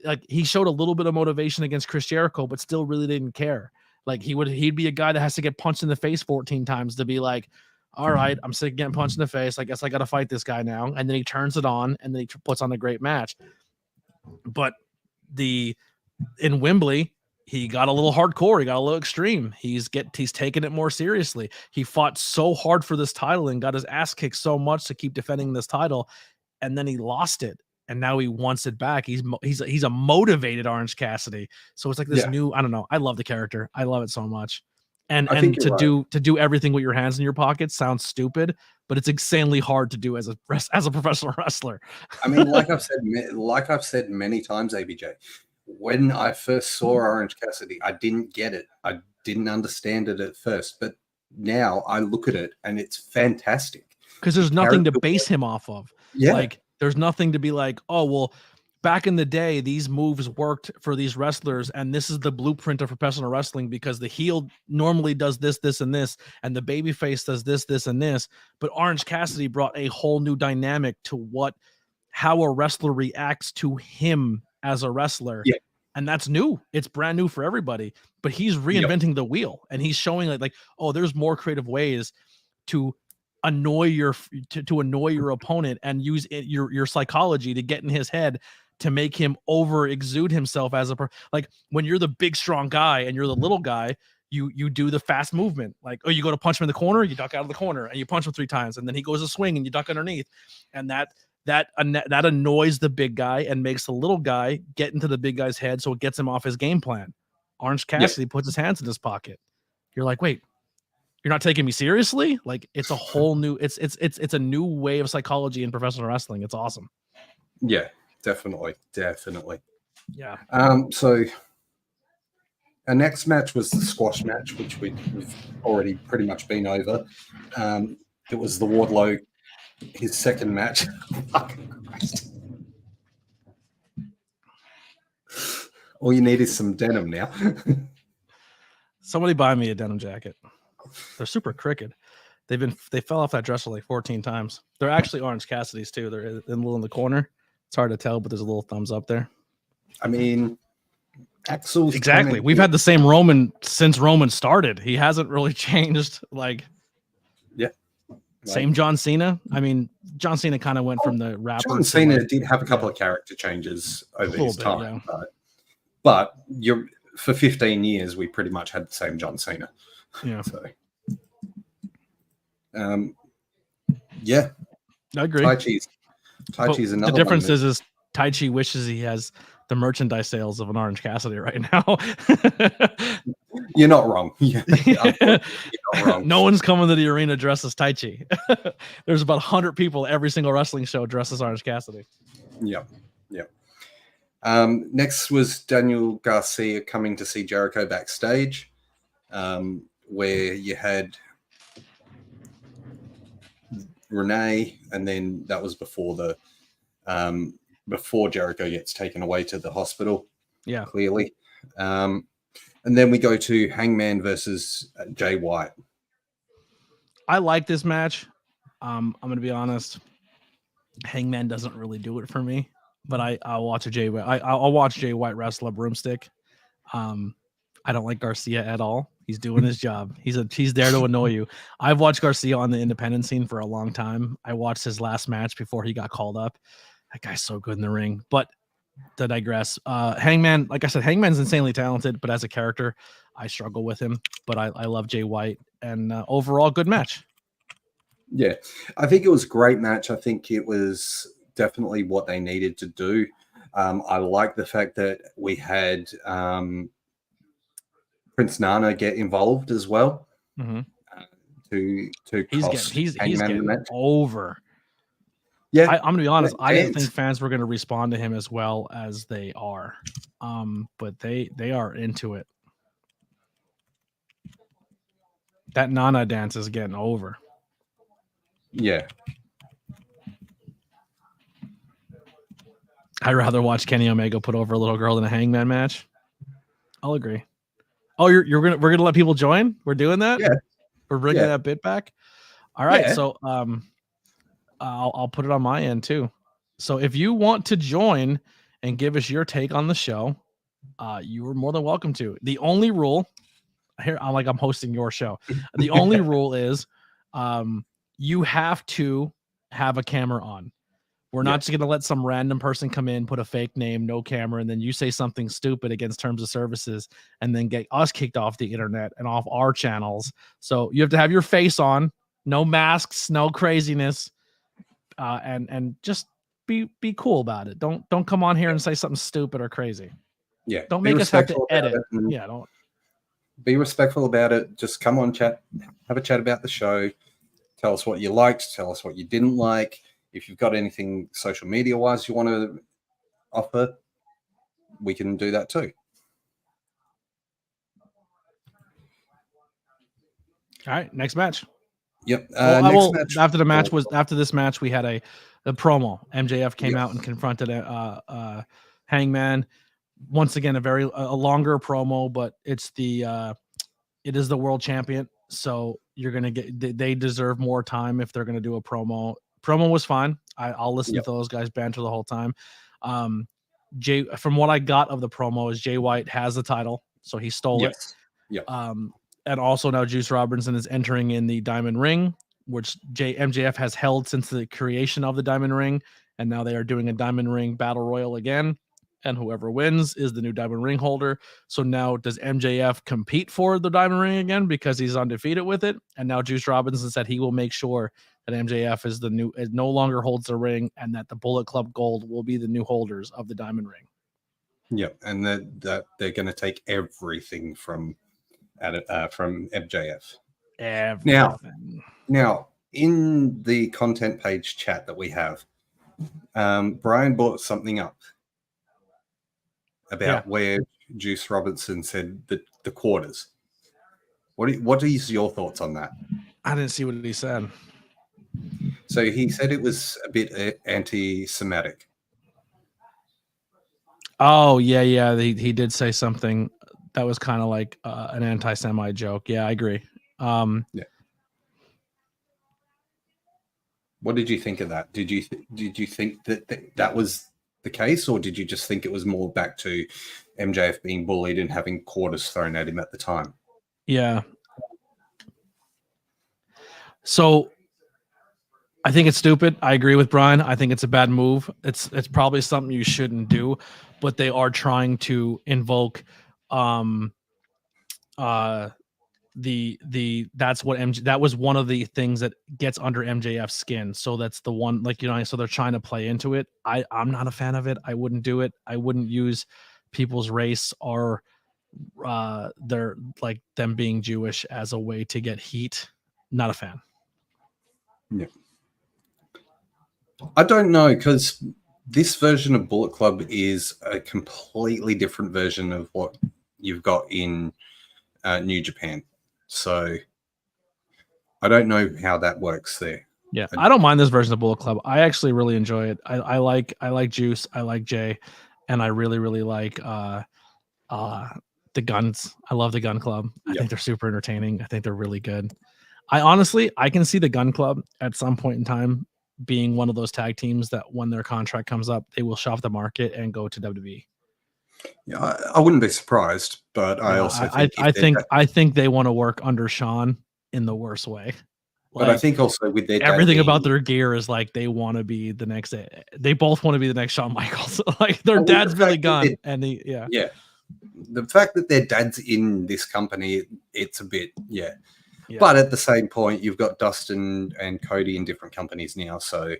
Like, he showed a little bit of motivation against Chris Jericho, but still really didn't care. Like, he'd be a guy that has to get punched in the face 14 times to be like, all right, I'm sick of getting punched in the face. I guess I got to fight this guy now. And then he turns it on, and then he puts on a great match. But in Wembley, he got a little hardcore. He got a little extreme. He's taking it more seriously. He fought so hard for this title and got his ass kicked so much to keep defending this title, and then he lost it. And now he wants it back. He's a motivated Orange Cassidy. So it's like this new, I don't know. I love the character. I love it so much. And to do everything with your hands in your pockets sounds stupid, but it's insanely hard to do as a professional wrestler. I mean, like I've said many times, ABJ, when I first saw Orange Cassidy, I didn't get it. I didn't understand it at first, but now I look at it and it's fantastic. Because there's nothing to base him off of. Yeah. Like, there's nothing to be like, oh, well, back in the day, these moves worked for these wrestlers, and this is the blueprint of professional wrestling because the heel normally does this, this, and this, and the babyface does this, this, and this. But Orange Cassidy brought a whole new dynamic to how a wrestler reacts to him as a wrestler. Yeah. And that's new. It's brand new for everybody. But he's reinventing the wheel, and he's showing like, oh, there's more creative ways to annoy your opponent and use your psychology to get in his head to make him over exude himself as like, when you're the big strong guy and you're the little guy, you do the fast movement. Like, oh, you go to punch him in the corner, you duck out of the corner and you punch him 3 times, and then he goes to swing and you duck underneath, and that annoys the big guy and makes the little guy get into the big guy's head, so it gets him off his game plan. Orange Cassidy puts his hands in his pocket. You're like, wait, you're not taking me seriously? Like, it's a whole new, it's a new way of psychology in professional wrestling. It's awesome. Yeah, definitely. Yeah. So our next match was the squash match, which we've already pretty much been over. It was the Wardlow, his second match. Fucking Christ. All you need is some denim now. Somebody buy me a denim jacket. They're super crooked. They fell off that dresser like 14 times. They're actually Orange Cassidy's too. They're in a little in the corner. It's hard to tell, but there's a little thumbs up there. I mean, Axel's exactly. We've had the same Roman since Roman started. He hasn't really changed. Like, same John Cena. I mean, John Cena kind of went from the rapper. John Cena did have a couple of character changes over his time, but for 15 years we pretty much had the same John Cena. Yeah. So, yeah, I agree. Taichi's another. The difference is Taichi wishes he has the merchandise sales of an Orange Cassidy right now. You're not wrong. You're not wrong. No one's coming to the arena dressed as Taichi. There's about 100 people every single wrestling show dressed as Orange Cassidy. Yeah. Next was Daniel Garcia coming to see Jericho backstage, where you had Renee, and then that was before before Jericho gets taken away to the hospital. Yeah, clearly. And then we go to Hangman versus Jay White. I like this match. I'm going to be honest. Hangman doesn't really do it for me, but I'll watch I'll watch Jay White wrestle a broomstick. I I don't like Garcia at all. He's doing his job. He's there to annoy you. I've watched Garcia on the independent scene for a long time. I watched his last match before he got called up. That guy's so good in the ring. But to digress, Hangman, like I said, Hangman's insanely talented, but as a character, I struggle with him. But I love Jay White, and overall, good match. Yeah, I think it was a great match. I think it was definitely what they needed to do. I like the fact that we had Prince Nana get involved as well. Mm-hmm. He's getting over. Yeah, I'm gonna be honest. I didn't think fans were gonna respond to him as well as they are, but they are into it. That Nana dance is getting over. Yeah, I'd rather watch Kenny Omega put over a little girl than a Hangman match. I'll agree. Oh, we're gonna let people join? We're doing that? Yeah. We're bringing that bit back? All right. Yeah. So I'll put it on my end too. So if you want to join and give us your take on the show, you are more than welcome to. The only rule here, I'm hosting your show. The only rule is you have to have a camera on. We're not just going to let some random person come in, put a fake name, no camera, and then you say something stupid against terms of services and then get us kicked off the internet and off our channels. So you have to have your face on, no masks, no craziness, and just be cool about it. Don't come on here and say something stupid or crazy. Yeah. Don't make us have to edit. Yeah. Don't be respectful about it. Just come on, chat, have a chat about the show. Tell us what you liked. Tell us what you didn't like. If you've got anything social media wise you want to offer, we can do that too. All right, next match. Yep. Next match. After this match, we had a promo. MJF came out and confronted Hangman. Once again, a longer promo, but it is the world champion, so you're gonna they deserve more time if they're gonna do a promo. Promo was fine. I'll listen to those guys banter the whole time. From what I got of the promo is Jay White has the title, so he stole it. Yeah. And also now Juice Robinson is entering in the Diamond Ring, which MJF has held since the creation of the Diamond Ring, and now they are doing a Diamond Ring Battle Royal again. And whoever wins is the new Diamond Ring holder. So now does MJF compete for the Diamond Ring again because he's undefeated with it? And now Juice Robinson said he will make sure that MJF no longer holds the ring, and that the Bullet Club Gold will be the new holders of the Diamond Ring. Yeah, and that they're going to take everything from MJF. Everything. Now in the content page chat that we have, Brian brought something up about where Juice Robinson said the quarters. What is your thoughts on that? I didn't see what he said. So he said it was a bit anti-Semitic. Oh yeah. He did say something that was kind of like an anti-Semite joke. Yeah, I agree. Yeah. What did you think of that? Did you think that was the case, or did you just think it was more back to MJF being bullied and having quarters thrown at him at the time? Yeah. So I think it's stupid. I agree with Brian. I think it's a bad move. It's probably something you shouldn't do, but they are trying to invoke that was one of the things that gets under MJF's skin. So that's the one, so they're trying to play into it. I'm not a fan of it. I wouldn't do it. I wouldn't use people's race or their them being Jewish as a way to get heat. Not a fan. Yeah. I don't know, because this version of Bullet Club is a completely different version of what you've got in New Japan. So I don't know how that works there. Yeah, I don't mind this version of Bullet Club. I actually really enjoy it. I like Juice. I like Jay, and I really, really like the Guns. I love the Gun Club. I think they're super entertaining. I think they're really good. I can see the Gun Club at some point in time being one of those tag teams that when their contract comes up, they will shop the market and go to WWE. Yeah, I wouldn't be surprised, but I also think I think they want to work under Sean in the worst way. But I think also with their everything about their gear is like they want to be the next. They both want to be the next Shawn Michaels. Like their dad's really gone, and yeah. The fact that their dad's in this company, it's a bit yeah. But at the same point, you've got Dustin and Cody in different companies now, so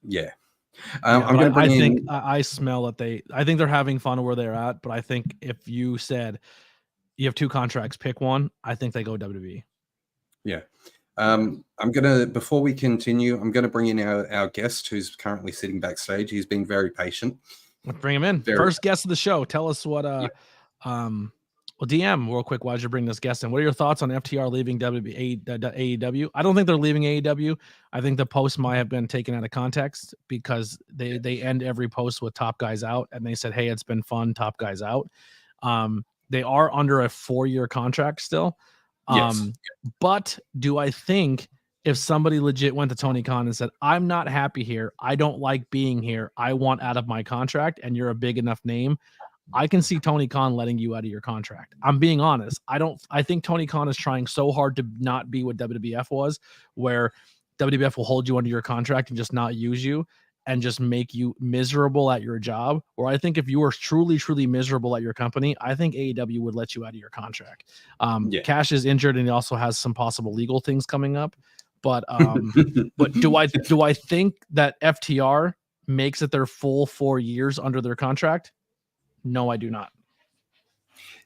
yeah. I'm going to bring in. I smell that I think they're having fun where they're at, but I think if you said you have 2 contracts, pick one, I think they go WWE. Yeah. I'm gonna before we continue, I'm gonna bring in our guest who's currently sitting backstage. He's been very patient. Let's bring him in. First guest of the show. Tell us what well, DM real quick. Why'd you bring this guest in? What are your thoughts on FTR leaving AEW? I don't think they're leaving AEW. I think the post might have been taken out of context because they end every post with top guys out, and they said, "Hey, it's been fun. Top guys out." They are under a 4-year contract still. Yes. But do I think if somebody legit went to Tony Khan and said, "I'm not happy here. I don't like being here. I want out of my contract," and you're a big enough name, I can see Tony Khan letting you out of your contract. I'm being honest. I think Tony Khan is trying so hard to not be what WWF was, where WWF will hold you under your contract and just not use you and just make you miserable at your job. Or I think if you were truly, truly miserable at your company, I think AEW would let you out of your contract. Cash is injured and he also has some possible legal things coming up. But but do I think that FTR makes it their full 4 years under their contract? No, I do not.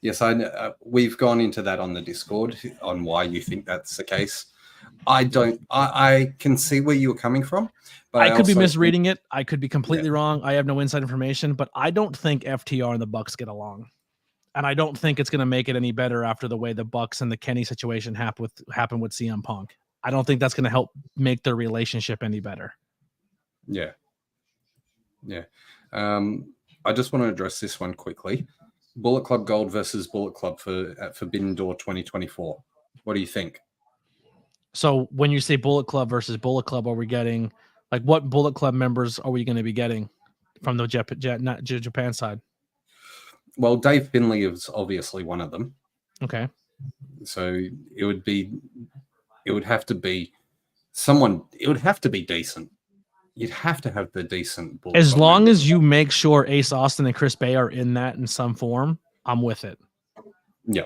Yes, I know. We've gone into that on the Discord on why you think that's the case. I don't. I can see where you're coming from, but I could be misreading it. I could be completely wrong. I have no inside information, but I don't think FTR and the Bucks get along, and I don't think it's going to make it any better after the way the Bucks and the Kenny situation happened with CM Punk. I don't think that's going to help make their relationship any better. Yeah. I just want to address this one quickly. Bullet Club Gold versus Bullet Club at Forbidden Door 2024. What do you think? So when you say Bullet Club versus Bullet Club, are we getting like what Bullet Club members are we going to be getting from the Japan side? Well, Dave Finlay is obviously one of them. Okay. So it would have to be someone. It would have to be decent. You'd have to have the decent Bullet as Club long members. as you make sure Ace Austin and Chris Bay are in that in some form, I'm with it. Yeah.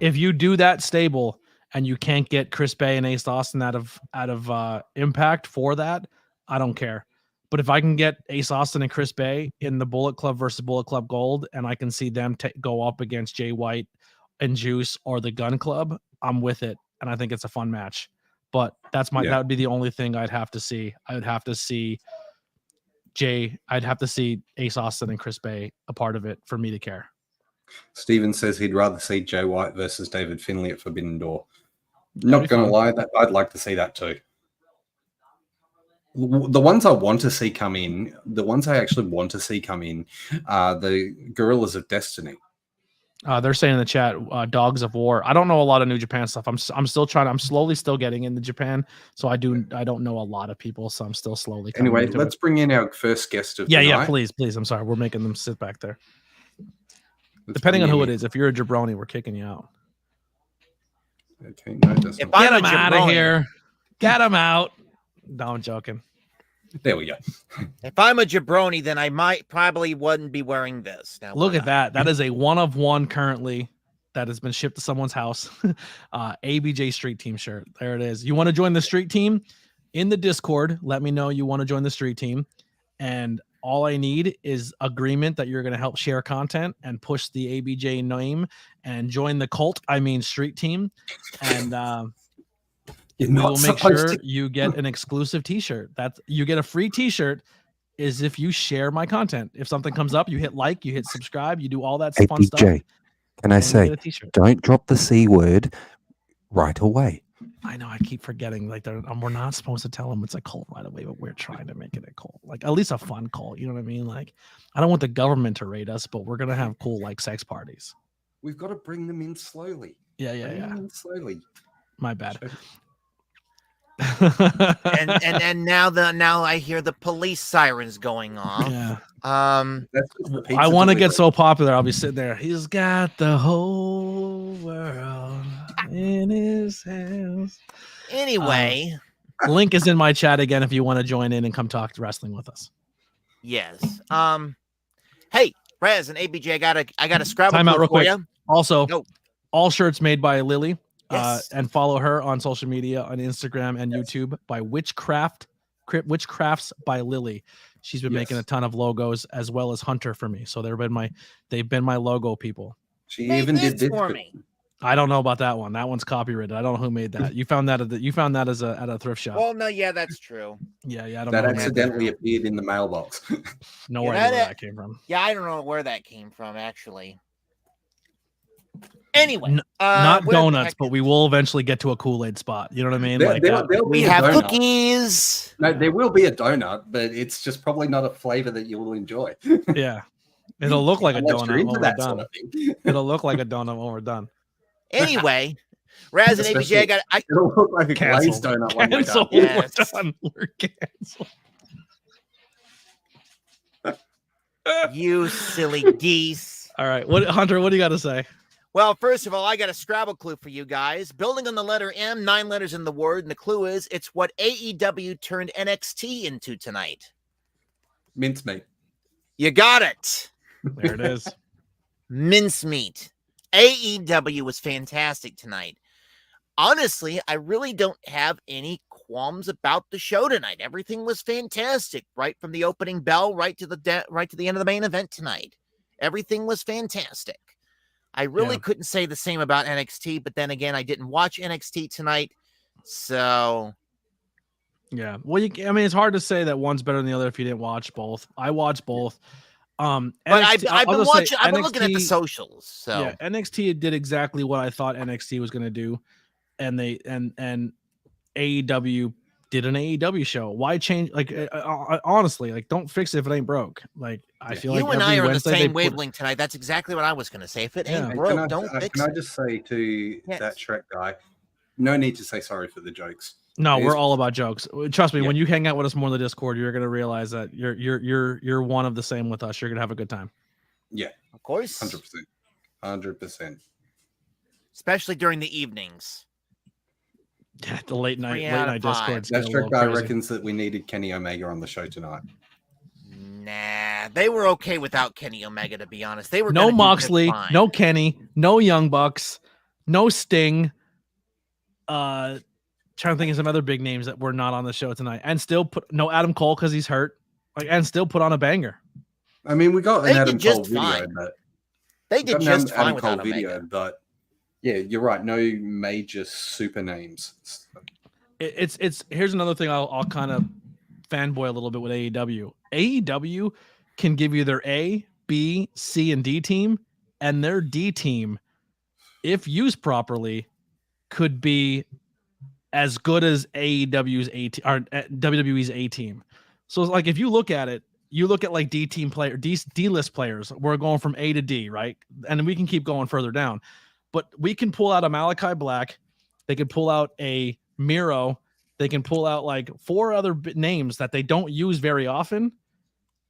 If you do that stable and you can't get Chris Bay and Ace Austin out of Impact for that, I don't care. But if I can get Ace Austin and Chris Bay in the Bullet Club versus Bullet Club Gold, and I can see them go up against Jay White and Juice or the Gun Club, I'm with it, and I think it's a fun match. But that would be the only thing I'd have to see. I would have to see I'd have to see Ace Austin and Chris Bay a part of it for me to care. Steven says he'd rather see Jay White versus David Finlay at Forbidden Door. Not going to lie, I'd like to see that too. The ones I want to see come in, the ones I actually want to see come in are the Guerrillas of Destiny. They're saying in the chat, Dogs of War. I don't know a lot of New Japan stuff. I'm slowly still getting into Japan. So I don't know a lot of people. So I'm still slowly coming Anyway, into let's bring in our first guest of the night. Yeah, please. I'm sorry. We're making them sit back there. Depending on who it is. If you're a jabroni, we're kicking you out. Okay, no, that's not. Get him out of here. Get him out. No, I'm joking. There we go. If I'm a jabroni, then I probably wouldn't be wearing this. Now, look at that. That is a 1 of 1 currently that has been shipped to someone's house. ABJ Street Team shirt. There it is. You want to join the Street Team? In the Discord, let me know you want to join the Street Team. And all I need is agreement that you're going to help share content and push the ABJ name and join the cult. I mean, Street Team. And we will make sure you get an exclusive t-shirt. You get a free t-shirt is if you share my content. If something comes up, you hit like, you hit subscribe, you do all that fun stuff. Can I say, don't drop the C word right away. I know, I keep forgetting. Like we're not supposed to tell them it's a cult right away, but we're trying to make it a cult. Like at least a fun cult. You know what I mean? Like I don't want the government to raid us, but we're gonna have cool like sex parties. We've got to bring them in slowly. Yeah. Slowly. My bad. and now I hear the police sirens going off. Yeah. That's just the pizza I want to get delivery. so popular. I'll be sitting there. He's got the whole world in his hands. Anyway, Link is in my chat again if you want to join in and come talk to wrestling with us. yes. Hey, Raz and ABJ, I got a Scrabble Time out clue real for quick. you. Also, Go. all shirts made by Lily. Yes. And follow her on social media on Instagram and YouTube by Witchcrafts by Lily. She's been making a ton of logos as well as Hunter for me. So they've been my logo people. She Made even did this for me. I don't know about that one. That one's copyrighted. I don't know who made that. You found that at a thrift shop. Well, no, yeah, that's true. Yeah, I don't that know. accidentally appeared in the mailbox. No Yeah, idea where that came from. Yeah, I don't know where that came from actually. Anyway, Not where the donuts, heck but we will eventually get to a Kool-Aid spot. You know what I mean? There'll we be a have donut. cookies. No, there will be a donut, but it's just probably not a flavor that you will enjoy. Yeah. It'll look like a Unless you're donut into when we're that sort done. of thing. It'll look like a donut when we're done. Anyway, Raz and ABJ got It'll look like a glazed Canceled. donut when we're Canceled. done. Yes. We're done. We're canceled. you silly geese. All right. Hunter, what do you got to say? Well, first of all, I got a Scrabble clue for you guys. Building on the letter M, 9 letters in the word, and the clue is it's what AEW turned NXT into tonight. Mincemeat. You got it. There it is. Mincemeat. AEW was fantastic tonight. Honestly, I really don't have any qualms about the show tonight. Everything was fantastic, right from the opening bell right to the end of the main event tonight. Everything was fantastic. I really couldn't say the same about NXT, but then again, I didn't watch NXT tonight, so yeah. Well, it's hard to say that one's better than the other if you didn't watch both. I watched both. But NXT, I've been just say watching. I've been looking at the NXT socials. So yeah, NXT did exactly what I thought NXT was going to do, and AEW did an AEW show. Why change? Like honestly, like don't fix it if it ain't broke. Like I feel like you and I are on the Wednesday same wavelength tonight. That's exactly what I was going to say. If it ain't broke, don't fix Can it. I just say to that Shrek guy, no need to say sorry for the jokes. No, we're all about jokes. Trust me, when you hang out with us more in the Discord, you're gonna realize that you're one of the same with us. You're gonna have a good time. Yeah, of course, 100%. Especially during the evenings. Yeah, the late night Discord. That Shrek guy reckons that we needed Kenny Omega on the show tonight. Nah, they were okay without Kenny Omega. To be honest, they were no Moxley, no Kenny, no Young Bucks, no Sting. Trying to think of some other big names that were not on the show tonight, and still put no Adam Cole because he's hurt, and still put on a banger. I mean, we got an Adam Cole video, but they did just fine without Cole video. But yeah, you're right. No major super names. It's here's another thing I'll kind of fanboy a little bit with AEW. AEW can give you their A, B, C, and D team, and their D team, if used properly, could be as good as AEW's A team or WWE's A team. So it's like if you look at it, you look at like D team player, D list players. We're going from A to D, right? And we can keep going further down, but we can pull out a Malachi Black. They could pull out a Miro. They can pull out like 4 other names that they don't use very often,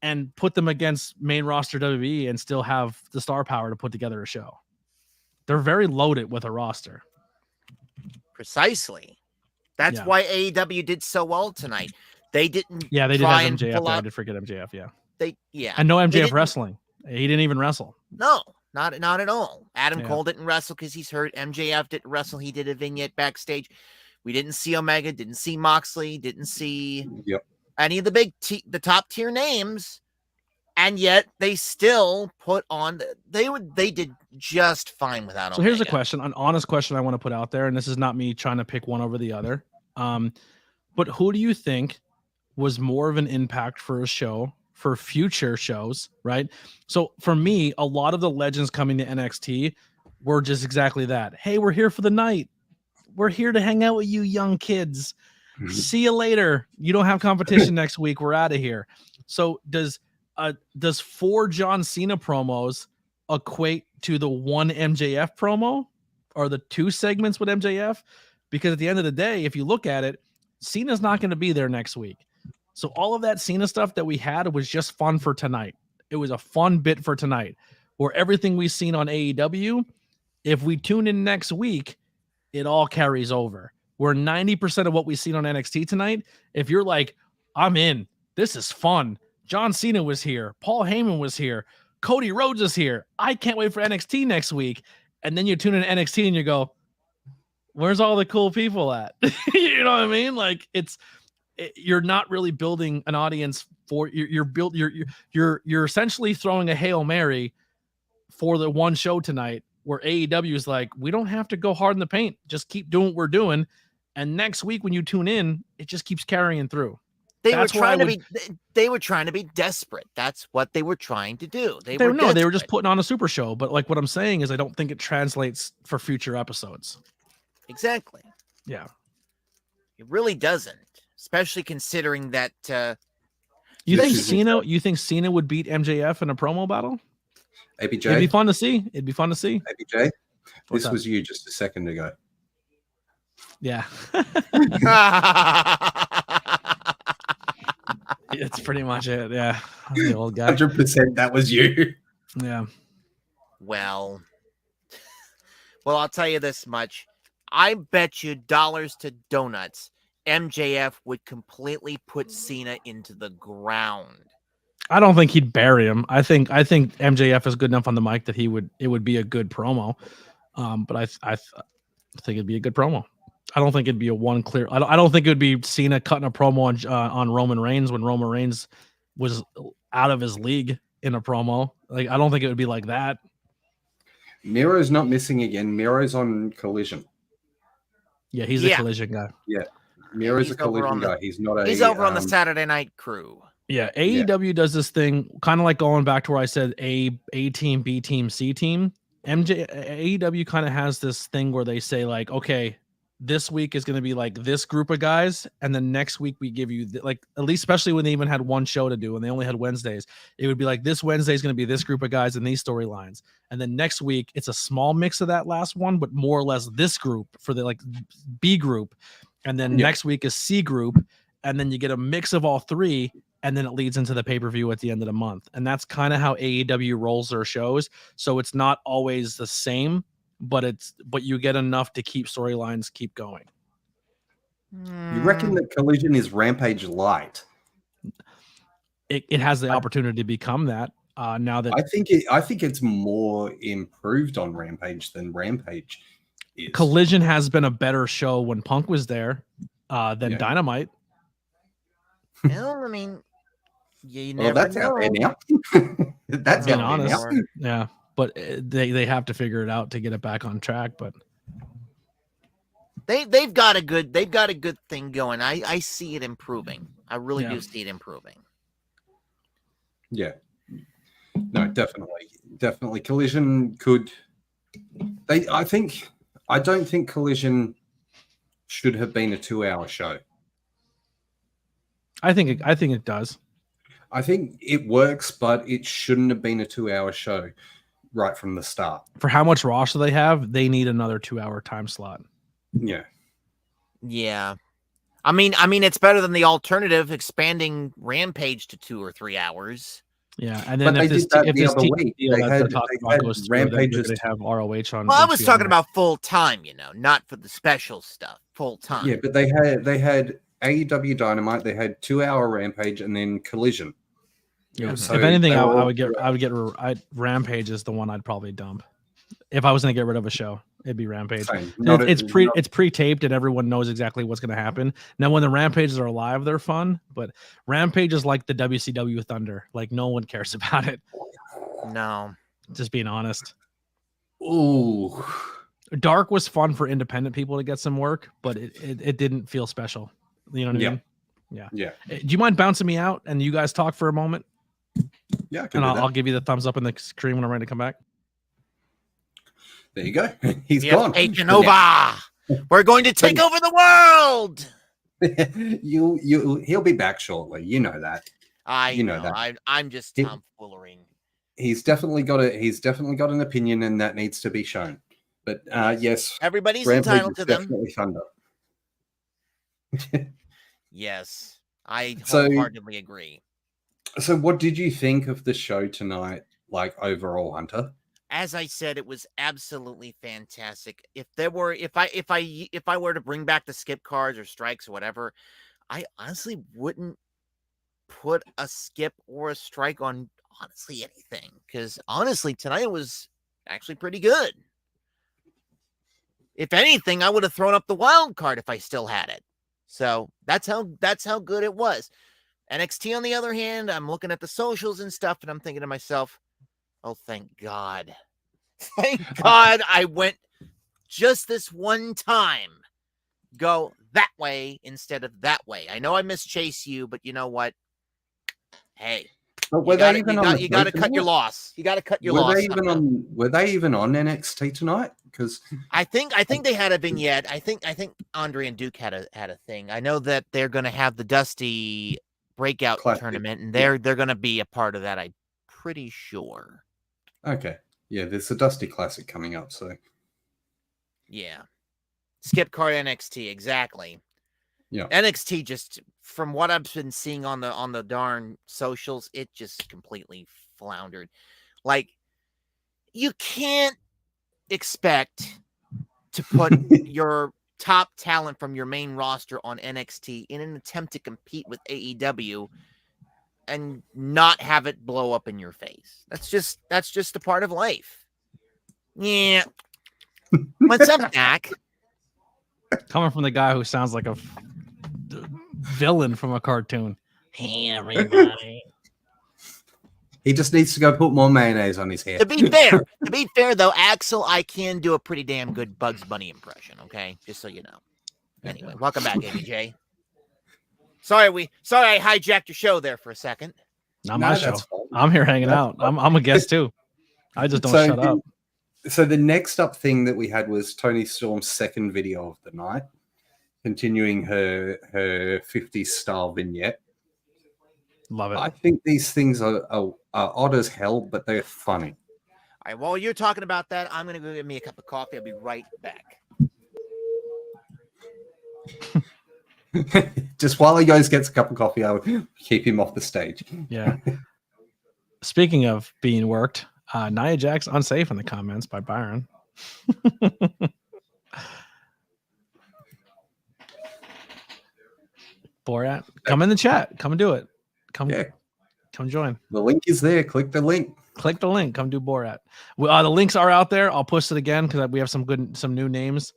and put them against main roster WWE and still have the star power to put together a show. They're very loaded with a roster. Precisely. That's why AEW did so well tonight. They didn't. Yeah, they did have MJF. I did forget MJF. Yeah, and no MJF wrestling. He didn't even wrestle. No, not at all. Adam Cole didn't wrestle because he's hurt. MJF didn't wrestle. He did a vignette backstage. We didn't see Omega. Didn't see Moxley. Didn't see any of the the top tier names. And yet they still put on. They did just fine without. So here's a question, an honest question I want to put out there, and this is not me trying to pick one over the other. But who do you think was more of an impact for a show, for future shows, right? So for me, a lot of the legends coming to NXT were just exactly that. Hey, we're here for the night. We're here to hang out with you young kids. See you later. You don't have competition next week. We're out of here. So does 4 John Cena promos equate to the 1 MJF promo or the 2 segments with MJF? Because at the end of the day, if you look at it, Cena's not going to be there next week. So all of that Cena stuff that we had was just fun for tonight. It was a fun bit for tonight. Where everything we've seen on AEW, if we tune in next week, it all carries over. Where 90% of what we've seen on NXT tonight, if you're like, I'm in, this is fun. John Cena was here. Paul Heyman was here. Cody Rhodes is here. I can't wait for NXT next week. And then you tune in NXT and you go, where's all the cool people at? You know what I mean? Like you're not really building an audience for you're essentially throwing a Hail Mary for the one show tonight where AEW is like, we don't have to go hard in the paint. Just keep doing what we're doing. And next week when you tune in, it just keeps carrying through. They were trying to be desperate. That's what they were trying to do. They were just putting on a super show. But like what I'm saying is I don't think it translates for future episodes. Exactly. Yeah. It really doesn't, especially considering that you think Cena would beat MJF in a promo battle? ABJ. It'd be fun to see. ABJ. This was you just a second ago. Yeah. It's pretty much it. Yeah. I'm the old guy. 100% that was you. Yeah. Well, I'll tell you this much. I bet you dollars to donuts MJF would completely put Cena into the ground. I don't think he'd bury him. I think MJF is good enough on the mic that it would be a good promo. But I think it'd be a good promo. I don't think it'd be a one clear. I don't think it would be Cena cutting a promo on Roman Reigns when Roman Reigns was out of his league in a promo. Like I don't think it would be like that. Miro's not missing again. Miro's on Collision. Yeah, he's a Collision guy. Yeah, Miro's a Collision guy. He's not He's over on the Saturday Night crew. Yeah, AEW does this thing kind of like going back to where I said A team, B team, C team. AEW kind of has this thing where they say like, okay, this week is going to be like this group of guys, and then next week we give you like at least, especially when they even had one show to do and they only had Wednesdays, it would be like this Wednesday is going to be this group of guys and these storylines, and then next week it's a small mix of that last one, but more or less this group for the like B group, and then next week is C group, and then you get a mix of all three. And then it leads into the pay-per-view at the end of the month. And that's kind of how AEW rolls their shows. So it's not always the same, but you get enough to keep storylines keep going. You reckon that Collision is Rampage light? It has the opportunity to become that. Now that I think it's more improved on Rampage than Rampage is. Collision has been a better show when Punk was there than Dynamite. Well, I mean, you never know. Out there now. That's being honest. Yeah, but they have to figure it out to get it back on track. But they've got a good thing going. I see it improving. I really do see it improving. Yeah. No, definitely. Collision could. I don't think Collision should have been a 2-hour show. I think it does. I think it works, but it shouldn't have been a 2-hour show right from the start. For how much roster they have, they need another 2-hour time slot. Yeah. Yeah. I mean, it's better than the alternative expanding Rampage to 2 or 3 hours. Yeah, and then if this Rampages they have ROH on. Well, I was talking about full time, not for the special stuff. Full time. Yeah, but they had AEW Dynamite. They had 2-hour Rampage and then Collision. Yeah. So if anything, I would get Rampage is the one I'd probably dump. If I was going to get rid of a show, it'd be Rampage. It's pre-taped and everyone knows exactly what's going to happen. Now, when the Rampages are live, they're fun, but Rampage is like the WCW Thunder. Like no one cares about it. No, just being honest. Ooh, Dark was fun for independent people to get some work, but it didn't feel special. You know what I mean? Yeah. Do you mind bouncing me out and you guys talk for a moment? Yeah, I'll give you the thumbs up in the screen when I'm ready to come back. There you go. He's gone. Taken over. We're going to take over the world. He'll be back shortly. You know that. I know that. I'm just tomfoolering. He's definitely got an opinion, and that needs to be shown. But yes, everybody's Rampage entitled to them. Definitely Thunder. Yes, I So- wholeheartedly agree. So, what did you think of the show tonight? Like overall, Hunter? As I said, it was absolutely fantastic. If I were to bring back the skip cards or strikes or whatever, I honestly wouldn't put a skip or a strike on honestly anything, because honestly tonight was actually pretty good. If anything, I would have thrown up the wild card if I still had it. So that's how good it was. NXT, on the other hand, I'm looking at the socials and stuff, and I'm thinking to myself, oh, thank God. Thank God I went just this one time. Go that way instead of that way. I know I mischase you, but you know what? Hey, But you got to cut your loss. You got to cut your loss. Were they even on NXT tonight? Because I think they had a vignette. I think Andre and Duke had a thing. I know that they're going to have the Dusty breakout Classic. tournament, and they're going to be a part of that. I'm pretty sure. Okay, yeah, there's a Dusty Classic coming up, so Yeah, skip card NXT, exactly. Yeah. NXT, just from what I've been seeing on the darn socials, it just completely floundered. Like, you can't expect to put your top talent from your main roster on NXT in an attempt to compete with AEW and not have it blow up in your face. That's just a part of life. Yeah. What's up, Dak? Coming from the guy who sounds like a villain from a cartoon. Hey, everybody. he just needs to go put more mayonnaise on his hair. To be fair though, Axel, I can do a pretty damn good Bugs Bunny impression. Okay, just so you know. Anyway, welcome back, ABJ. Sorry I hijacked your show there for a second. Not my show. I'm here hanging out. I'm a guest too. I just don't shut up. So the next up thing that we had was Toni Storm's second video of the night, continuing her 50s style vignette. Love it. I think these things are odd as hell, but they're funny. All right, while you're talking about that, I'm going to go get me a cup of coffee. I'll be right back. Just while he goes gets a cup of coffee, I'll keep him off the stage. Yeah. Speaking of being worked, Nia Jax unsafe in the comments by Byron. Borat, come in the chat. Come and do it. Come join. The link is there. Click the link. Click the link. Come do Borat. The links are out there. I'll post it again because we have some new names.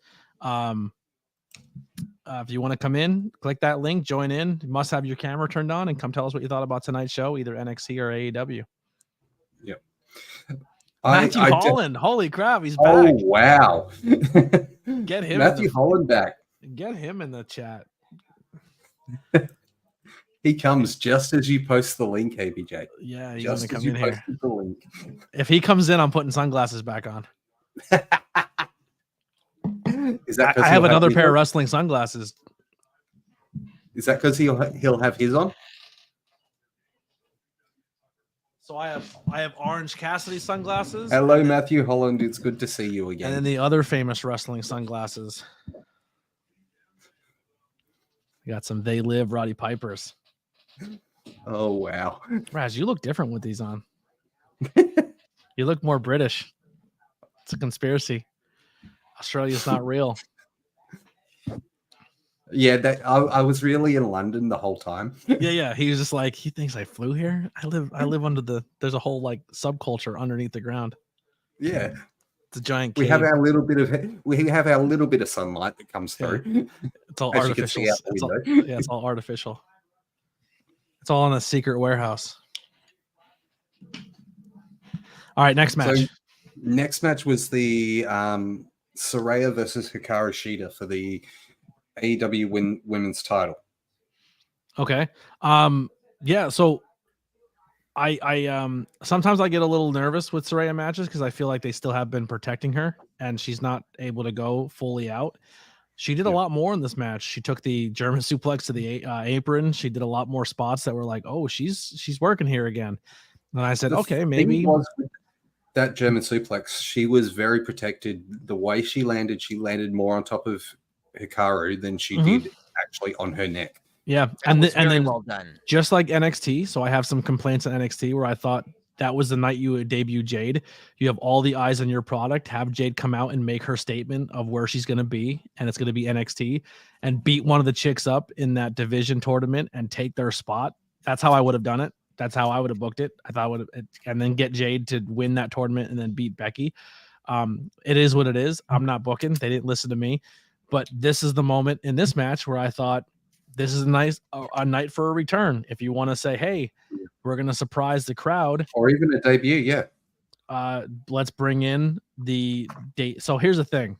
If you want to come in, click that link, join in. You must have your camera turned on and come tell us what you thought about tonight's show, either NXT or AEW. Yep. Matthew Holland. Holy crap, he's back. Oh, wow. Get him. Matthew Holland back. Get him in the chat. He comes just as you post the link, ABJ. Yeah, he's just gonna as come you in here. posted the link. If he comes in, I'm putting sunglasses back on. Is that I have another pair of wrestling sunglasses. Is that because he'll have his on? So I have Orange Cassidy sunglasses. Hello, Matthew Holland. It's good to see you again. And then the other famous wrestling sunglasses. We got some They Live Roddy Pipers. Oh, wow. Raz, you look different with these on. You look more British. It's a conspiracy. Australia's not real. Yeah, I was really in London the whole time. Yeah. He was just like, he thinks I flew here. I live under there's a whole like subculture underneath the ground. Yeah. It's a giant cave. We have our little bit of sunlight that comes through. Yeah. It's all artificial. It's all artificial. It's all in a secret warehouse. All right, next match. So, next match was the Saraya versus Hikaru Shida for the AEW women's title. Okay. Yeah, so I sometimes I get a little nervous with Saraya matches because I feel like they still have been protecting her and she's not able to go fully out. She did a lot more in this match. She took the German suplex to the apron. She did a lot more spots that were like, oh, she's working here again. And I said, okay, maybe. That German suplex, she was very protected. The way she landed more on top of Hikaru than she did actually on her neck. Yeah, That and was then very well done. just like NXT. So I have some complaints on NXT where I thought that was the night you would debut Jade. You have all the eyes on your product. Have Jade come out and make her statement of where she's going to be, and it's going to be NXT, and beat one of the chicks up in that division tournament and take their spot. That's how I would have done it. That's how I would have booked it. I thought I would have, and then get Jade to win that tournament and then beat Becky. It is what it is. I'm not booking. They didn't listen to me, but this is the moment in this match where I thought this is a night for a return. If you want to say, hey, we're going to surprise the crowd, or even a debut. Yeah. Let's bring in the date. So here's the thing.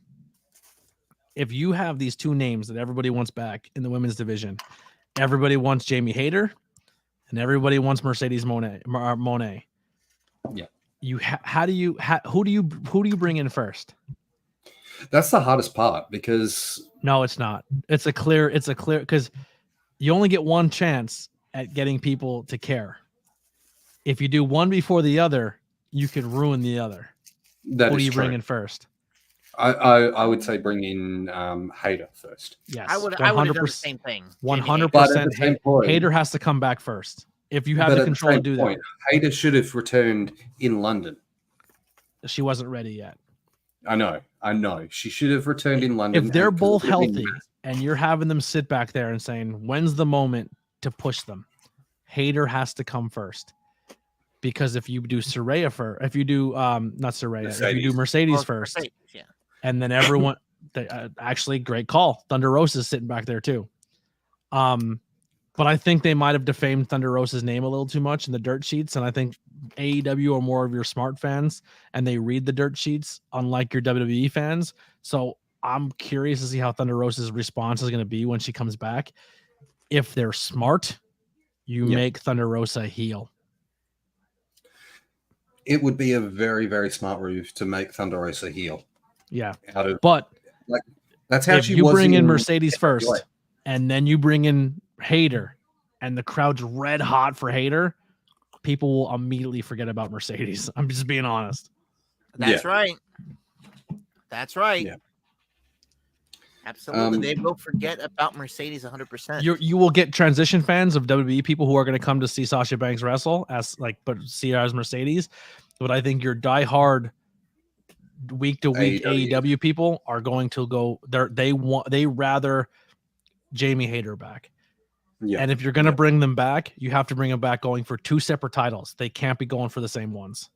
If you have these two names that everybody wants back in the women's division, everybody wants Jamie Hayter and everybody wants Mercedes Moné. Yeah. Who do you bring in first? That's the hardest part because no, it's not. It's a clear because you only get one chance at getting people to care. If you do one before the other, you could ruin the other. Who do you bring in first? I would say bring in Hayter first. Yes, I would have done the same thing. 100%. Hayter has to come back first. If you have the control to do that. Hayter should have returned in London. She wasn't ready yet. I know. She should have returned in London. If they're both healthy and you're having them sit back there and saying, when's the moment to push them? Hayter has to come first. Because if you do Saraya first, if you do not Saraya, if you do Mercedes first, yeah. And then everyone actually great call. Thunder Rosa's sitting back there too. But I think they might have defamed Thunder Rosa's name a little too much in the dirt sheets. And I think AEW are more of your smart fans and they read the dirt sheets, unlike your WWE fans. So I'm curious to see how Thunder Rosa's response is going to be when she comes back. If they're smart, you make Thunder Rosa heel. It would be a very, very smart move to make Thunder Rosa heel. Yeah. But that's how she was. You bring in Mercedes first, and then you bring in Hayter, and the crowd's red hot for Hayter, people will immediately forget about Mercedes. I'm just being honest. That's right. That's right. Yeah. Absolutely. They will forget about Mercedes 100%. You will get transition fans of WWE, people who are going to come to see Sasha Banks wrestle but see her as Mercedes. But I think your diehard week to week AEW people are going to go there. They rather Jamie Hayter back. Yeah. And if you're going to bring them back, you have to bring them back going for two separate titles. They can't be going for the same ones.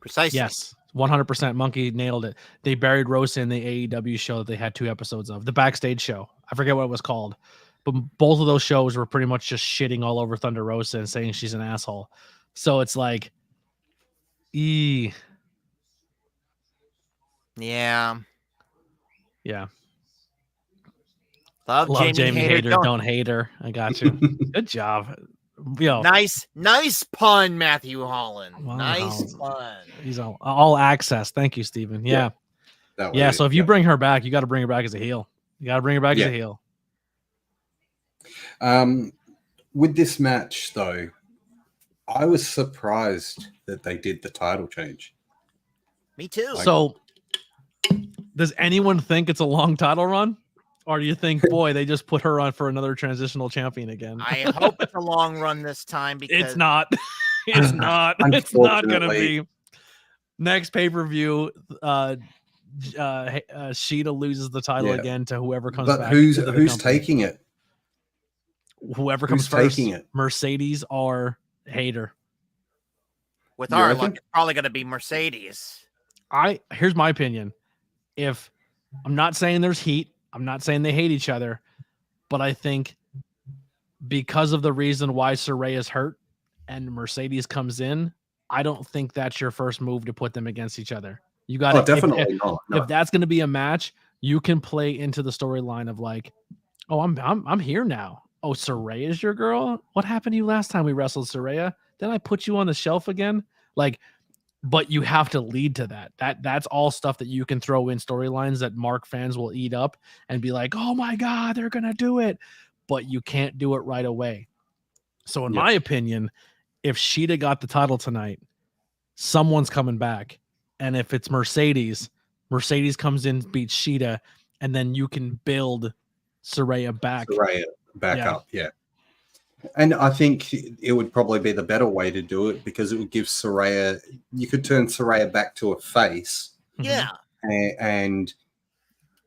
Precisely. Yes. 100%. Monkey nailed it. They buried Rosa in the AEW show that they had 2 episodes of. The backstage show. I forget what it was called. But both of those shows were pretty much just shitting all over Thunder Rosa and saying she's an asshole. So it's like, Yeah. Yeah. Love Jamie Hayter. Don't hate her. I got you. Good job. Yo. Nice pun, Matthew Holland. Wow. Nice pun. He's all access. Thank you, Steven. Yeah. So if you bring her back, you got to bring her back as a heel. You got to bring her back as a heel. With this match, though, I was surprised that they did the title change. Me too. So, does anyone think it's a long title run? Or do you think, boy, they just put her on for another transitional champion again? I hope it's a long run this time because it's not. It's not. It's not going to be. Next pay-per-view, Sheeta loses the title again to whoever comes back. But who's taking it? Whoever comes first. Taking it? Mercedes or Hayter. With our luck, it's probably going to be Mercedes. Here's my opinion. If I'm not saying there's heat, I'm not saying they hate each other, but I think because of the reason why Saraya's hurt and Mercedes comes in, I don't think that's your first move to put them against each other. You got to definitely not. No. If that's going to be a match, you can play into the storyline of like, oh, I'm here now. Oh, Saraya's your girl? What happened to you last time we wrestled, Saraya? Did I put you on the shelf again? Like, but you have to lead to that. That's all stuff that you can throw in storylines that Mark fans will eat up and be like, oh my God, they're going to do it. But you can't do it right away. So in my opinion, if Sheeta got the title tonight, someone's coming back. And if it's Mercedes comes in, beats Sheeta, and then you can build Saraya back. Up, yeah. And I think it would probably be the better way to do it because it would give Saraya. You could turn Saraya back to a face. Yeah. And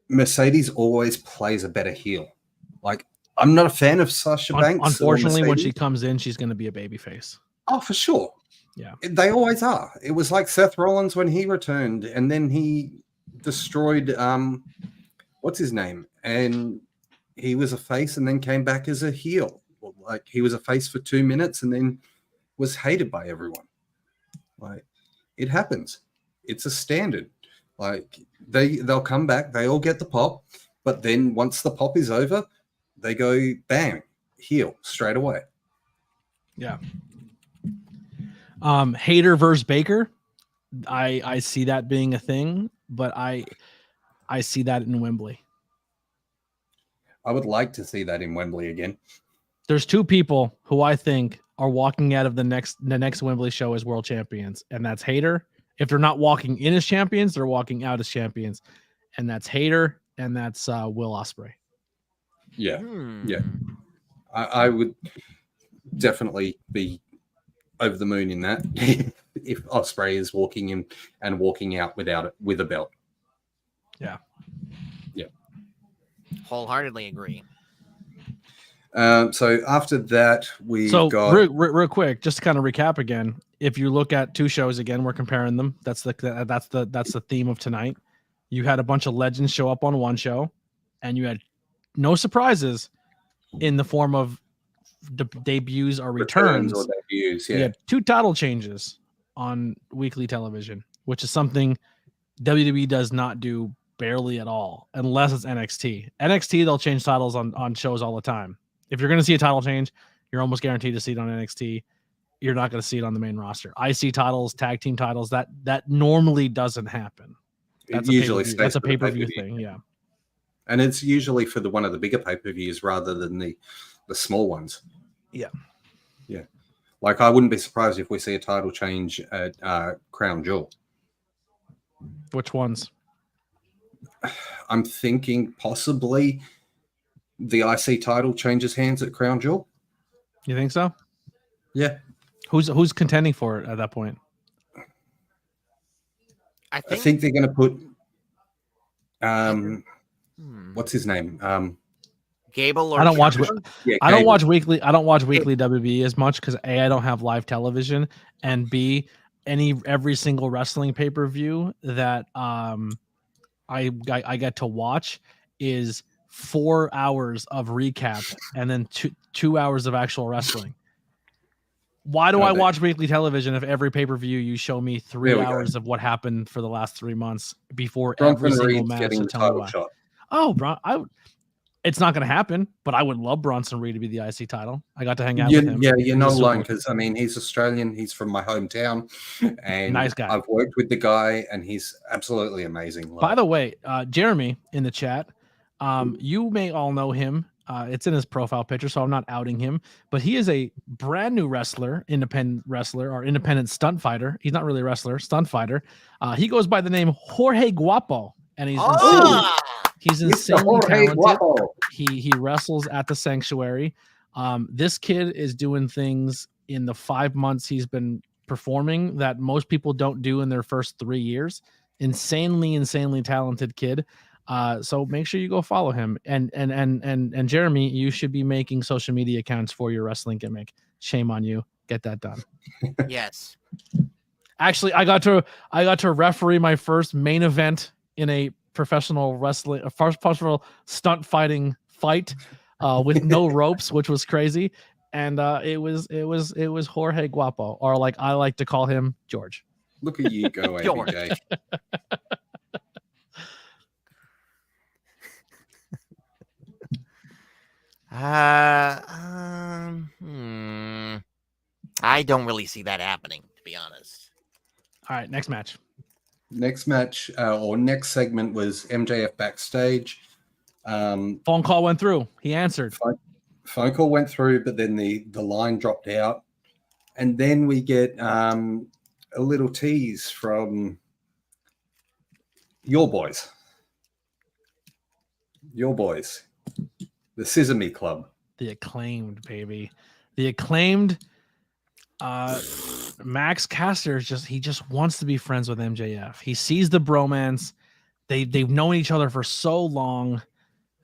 Mercedes always plays a better heel. Like, I'm not a fan of Sasha Banks. Unfortunately, when she comes in, she's going to be a babyface. Oh, for sure. Yeah. They always are. It was like Seth Rollins when he returned, and then he destroyed what's his name? And he was a face and then came back as a heel. Like, he was a face for 2 minutes and then was hated by everyone. Like, it happens. It's a standard. Like, they'll come back, they all get the pop, but then once the pop is over, they go bang, heel straight away. Yeah. Hater versus Baker. I see that being a thing, but I see that in Wembley. I would like to see that in Wembley again. There's two people who I think are walking out of the next Wembley show as world champions, and that's Hater. If they're not walking in as champions, they're walking out as champions, and that's Hater, and that's Will Ospreay. Yeah, yeah. I would definitely be over the moon in that if Ospreay is walking in and walking out with a belt. Yeah, yeah. Wholeheartedly agree. So after that, we got real quick, just to kind of recap again. If you look at two shows again, we're comparing them. That's the theme of tonight. You had a bunch of legends show up on one show, and you had no surprises in the form of debuts or returns. Or debuts, yeah. You had two title changes on weekly television, which is something WWE does not do barely at all, unless it's NXT. NXT, they'll change titles on shows all the time. If you're going to see a title change, you're almost guaranteed to see it on NXT. You're not going to see it on the main roster. IC titles, tag team titles, that normally doesn't happen. That's a pay-per-view thing, yeah. And it's usually for one of the bigger pay-per-views rather than the small ones. Yeah. Yeah. Like, I wouldn't be surprised if we see a title change at Crown Jewel. Which ones? I'm thinking possibly the IC title changes hands at Crown Jewel. You think so? Yeah. Who's contending for it at that point? I think they're going to put what's his name? Gable or I don't watch I don't watch weekly WWE as much because A, I don't have live television, and B, every single wrestling pay-per-view that I get to watch is 4 hours of recap and then 2 hours of actual wrestling. Why do I watch weekly television if every pay-per-view you show me 3 hours of what happened for the last 3 months before every single match to tell me why? Shot. Oh, it's not going to happen, but I would love Bronson Reed to be the IC title. I got to hang out with him. Yeah, you're not alone because, I mean, he's Australian. He's from my hometown. And nice guy. I've worked with the guy, and he's absolutely amazing. By the way, Jeremy in the chat, you may all know him. It's in his profile picture, so I'm not outing him. But he is a brand new independent wrestler, or independent stunt fighter. He's not really a wrestler, stunt fighter. He goes by the name Jorge Guapo, and he's insanely talented. He wrestles at the Sanctuary. This kid is doing things in the 5 months he's been performing that most people don't do in their first 3 years. Insanely talented kid. So make sure you go follow him. And Jeremy, you should be making social media accounts for your wrestling gimmick. Shame on you. Get that done. Yes. Actually, I got to referee my first main event in a professional wrestling, a professional stunt fighting fight with no ropes, which was crazy. And it was Jorge Guapo, or like I like to call him, George. Look at you go, ABJ. I don't really see that happening, to be honest. All right, next match. Next match or next segment was MJF backstage. Phone call went through. He answered. Phone call went through, but then the line dropped out. And then we get a little tease from your boys. Your boys, the Sesame Club. The Acclaimed, baby. The Acclaimed. Max Caster just wants to be friends with MJF. He sees the bromance. They've known each other for so long.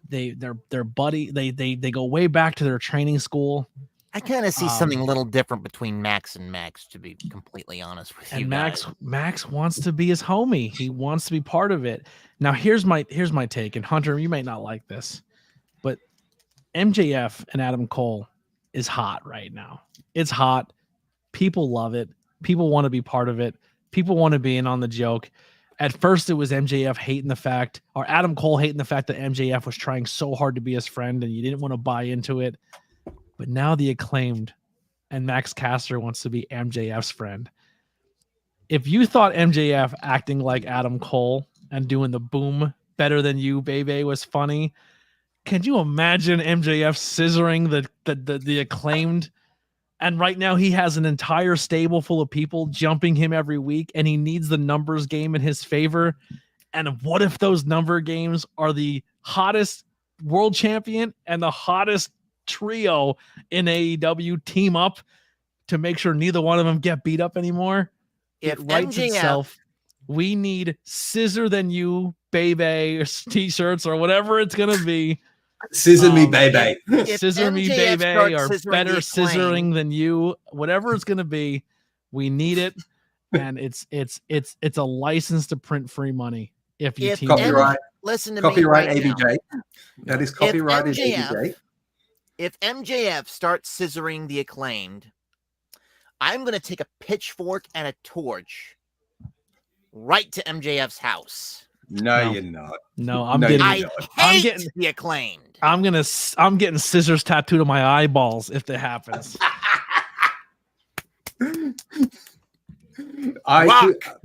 They're buddy. They go way back to their training school. I kind of see something a little different between Max and Max, to be completely honest with you. And guys. Max wants to be his homie. He wants to be part of it. Now here's my take. And Hunter, you may not like this, but MJF and Adam Cole is hot right now. It's hot. People love it. People want to be part of it. People want to be in on the joke. At first, it was MJF hating the fact, or Adam Cole hating the fact that MJF was trying so hard to be his friend and you didn't want to buy into it. But now the Acclaimed and Max Caster wants to be MJF's friend. If you thought MJF acting like Adam Cole and doing the boom better than you, baby, was funny, can you imagine MJF scissoring the Acclaimed? And right now he has an entire stable full of people jumping him every week, and he needs the numbers game in his favor. And what if those number games are the hottest world champion and the hottest trio in AEW team up to make sure neither one of them get beat up anymore? If It writes MJF itself. We need scissor than you, baby, t-shirts or whatever it's going to be. Scissor me, baby. Scissor me, MJF baby, or starts scissoring better the Acclaimed, scissoring than you, whatever it's gonna be. We need it, and it's a license to print free money. If you team Copyright, listen to copyright me right ABJ. now. That is copyrighted MJF ABJ. If MJF starts scissoring the Acclaimed, I'm going to take a pitchfork and a torch right to MJF's house. No, you're not. No, I'm No, getting. I I'm hate getting- the Acclaimed. I'm getting scissors tattooed on my eyeballs if that happens.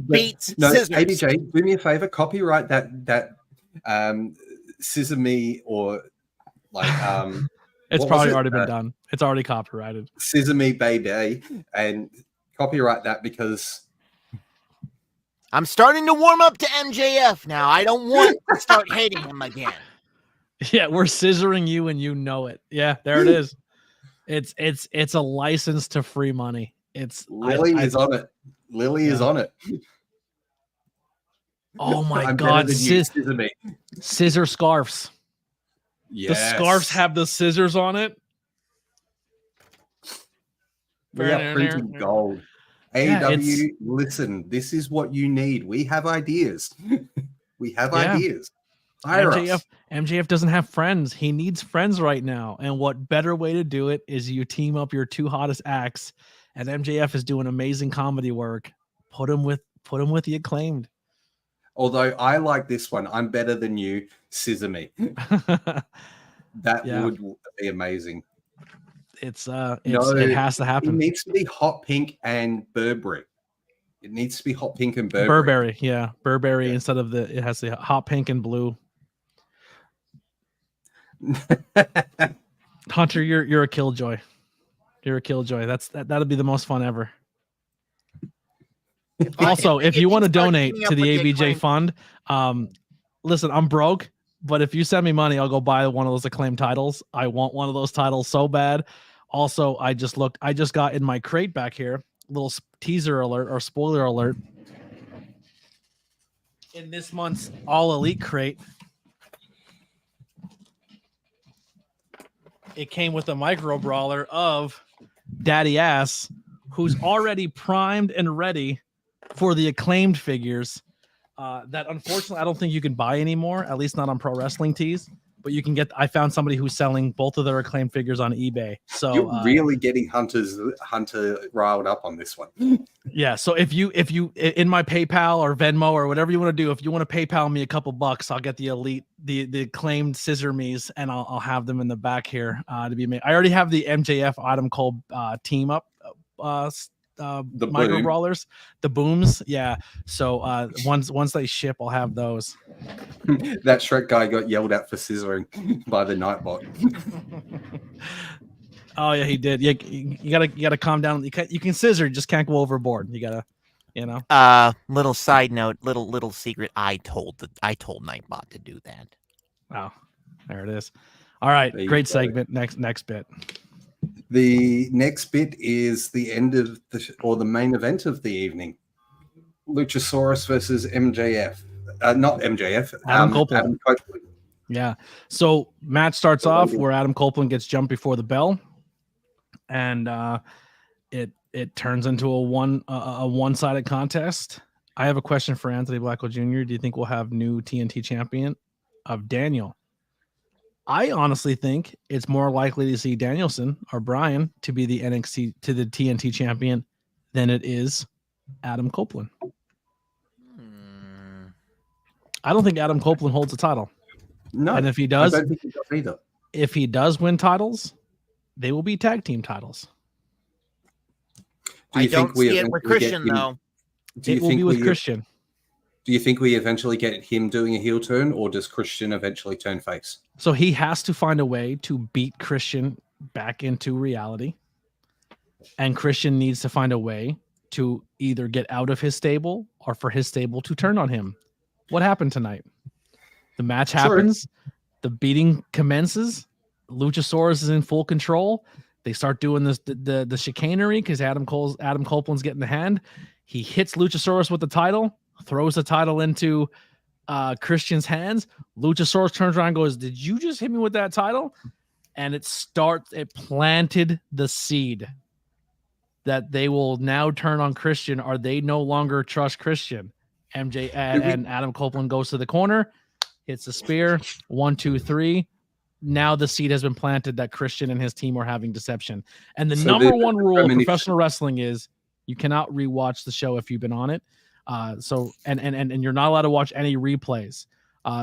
Beats no, scissors. ABJ, do me a favor, copyright that scissor me or like It's what probably was it? already been done. It's already copyrighted. scissor me baby and copyright that because I'm starting to warm up to MJF now. I don't want to start hating him again. Yeah, we're scissoring you and you know it. Yeah, there it is. It's a license to free money. It's Lily is on it. Lily is on it. Oh my I'm god, better than you, scissor me. scissor scarves. Yes. The scarves have the scissors on it. We are printing gold. Yeah, AEW, listen, this is what you need. We have ideas. We have ideas. Hire us. MJF doesn't have friends. He needs friends right now. And what better way to do it is you team up your two hottest acts. And MJF is doing amazing comedy work. Put him with the Acclaimed. Although I like this one. I'm better than you. Scissor me. That would be amazing. It has to happen. It needs to be hot pink and Burberry. It needs to be hot pink and Burberry. Burberry, yeah. Burberry instead of it has the hot pink and blue. Hunter, you're a killjoy. You're a killjoy. That'll be the most fun ever. Also, if you want to donate to the ABJ fund, listen, I'm broke, but if you send me money, I'll go buy one of those Acclaimed titles. I want one of those titles so bad. Also, I just got in my crate back here, little teaser alert or spoiler alert. In this month's All Elite crate, it came with a micro brawler of Daddy Ass, who's already primed and ready for the Acclaimed figures that unfortunately I don't think you can buy anymore, at least not on Pro Wrestling Tees. But you can get. I found somebody who's selling both of their Acclaimed figures on eBay. So you're really getting Hunter riled up on this one. Yeah. So if you in my PayPal or Venmo or whatever you want to do, if you want to PayPal me a couple bucks, I'll get the Elite, the Acclaimed scissor me's, and I'll have them in the back here to be made. I already have the MJF Adam Cole team up. The micro brawlers, the booms, yeah. So once they ship, I'll have those. That Shrek guy got yelled at for scissoring by the Nightbot. Oh yeah, he did. Yeah, you gotta calm down. You can scissor, just can't go overboard. You gotta, Little side note, little secret. I told Nightbot to do that. Wow. There it is. All right, great go. segment. Next bit. The next bit is the end of the main event of the evening. Luchasaurus versus MJF. Not MJF. Adam Copeland. Adam Copeland. Yeah. So match starts off where Adam Copeland gets jumped before the bell, and it turns into a one-sided contest. I have a question for Anthony Blackwell Jr. Do you think we'll have new TNT champion of Daniel? I honestly think it's more likely to see Danielson or Bryan to be the TNT champion than it is Adam Copeland. I don't think Adam Copeland holds a title. No, and if he does, I don't think he does either. If he does win titles, they will be tag team titles. I don't see it with Christian, though. It will be with Christian. Do you think we eventually get him doing a heel turn, or does Christian eventually turn face? So he has to find a way to beat Christian back into reality. And Christian needs to find a way to either get out of his stable or for his stable to turn on him. What happened tonight? The match happens. The beating commences. Luchasaurus is in full control. They start doing this the chicanery because Adam Copeland's getting the hand. He hits Luchasaurus with the title, throws the title into Christian's hands. Luchasaurus turns around and goes, "Did you just hit me with that title?" And it planted the seed that they will now turn on Christian, or they no longer trust Christian. MJ and Adam Copeland goes to the corner, hits a spear, 1, 2, 3. Now the seed has been planted that Christian and his team are having deception. And the number one rule of professional wrestling is you cannot rewatch the show if you've been on it. So you're not allowed to watch any replays.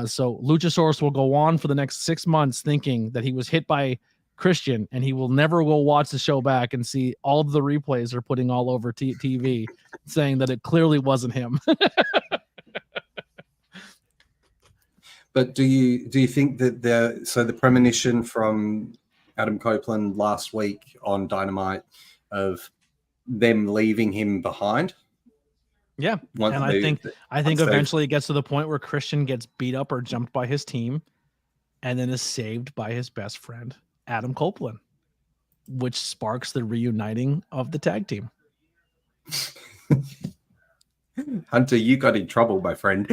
So Luchasaurus will go on for the next 6 months thinking that he was hit by Christian, and he will never go watch the show back and see all of the replays are putting all over TV saying that it clearly wasn't him. But do you think that the premonition from Adam Copeland last week on Dynamite of them leaving him behind? Yeah, and I think eventually it gets to the point where Christian gets beat up or jumped by his team, and then is saved by his best friend Adam Copeland, which sparks the reuniting of the tag team. Hunter, you got in trouble, my friend.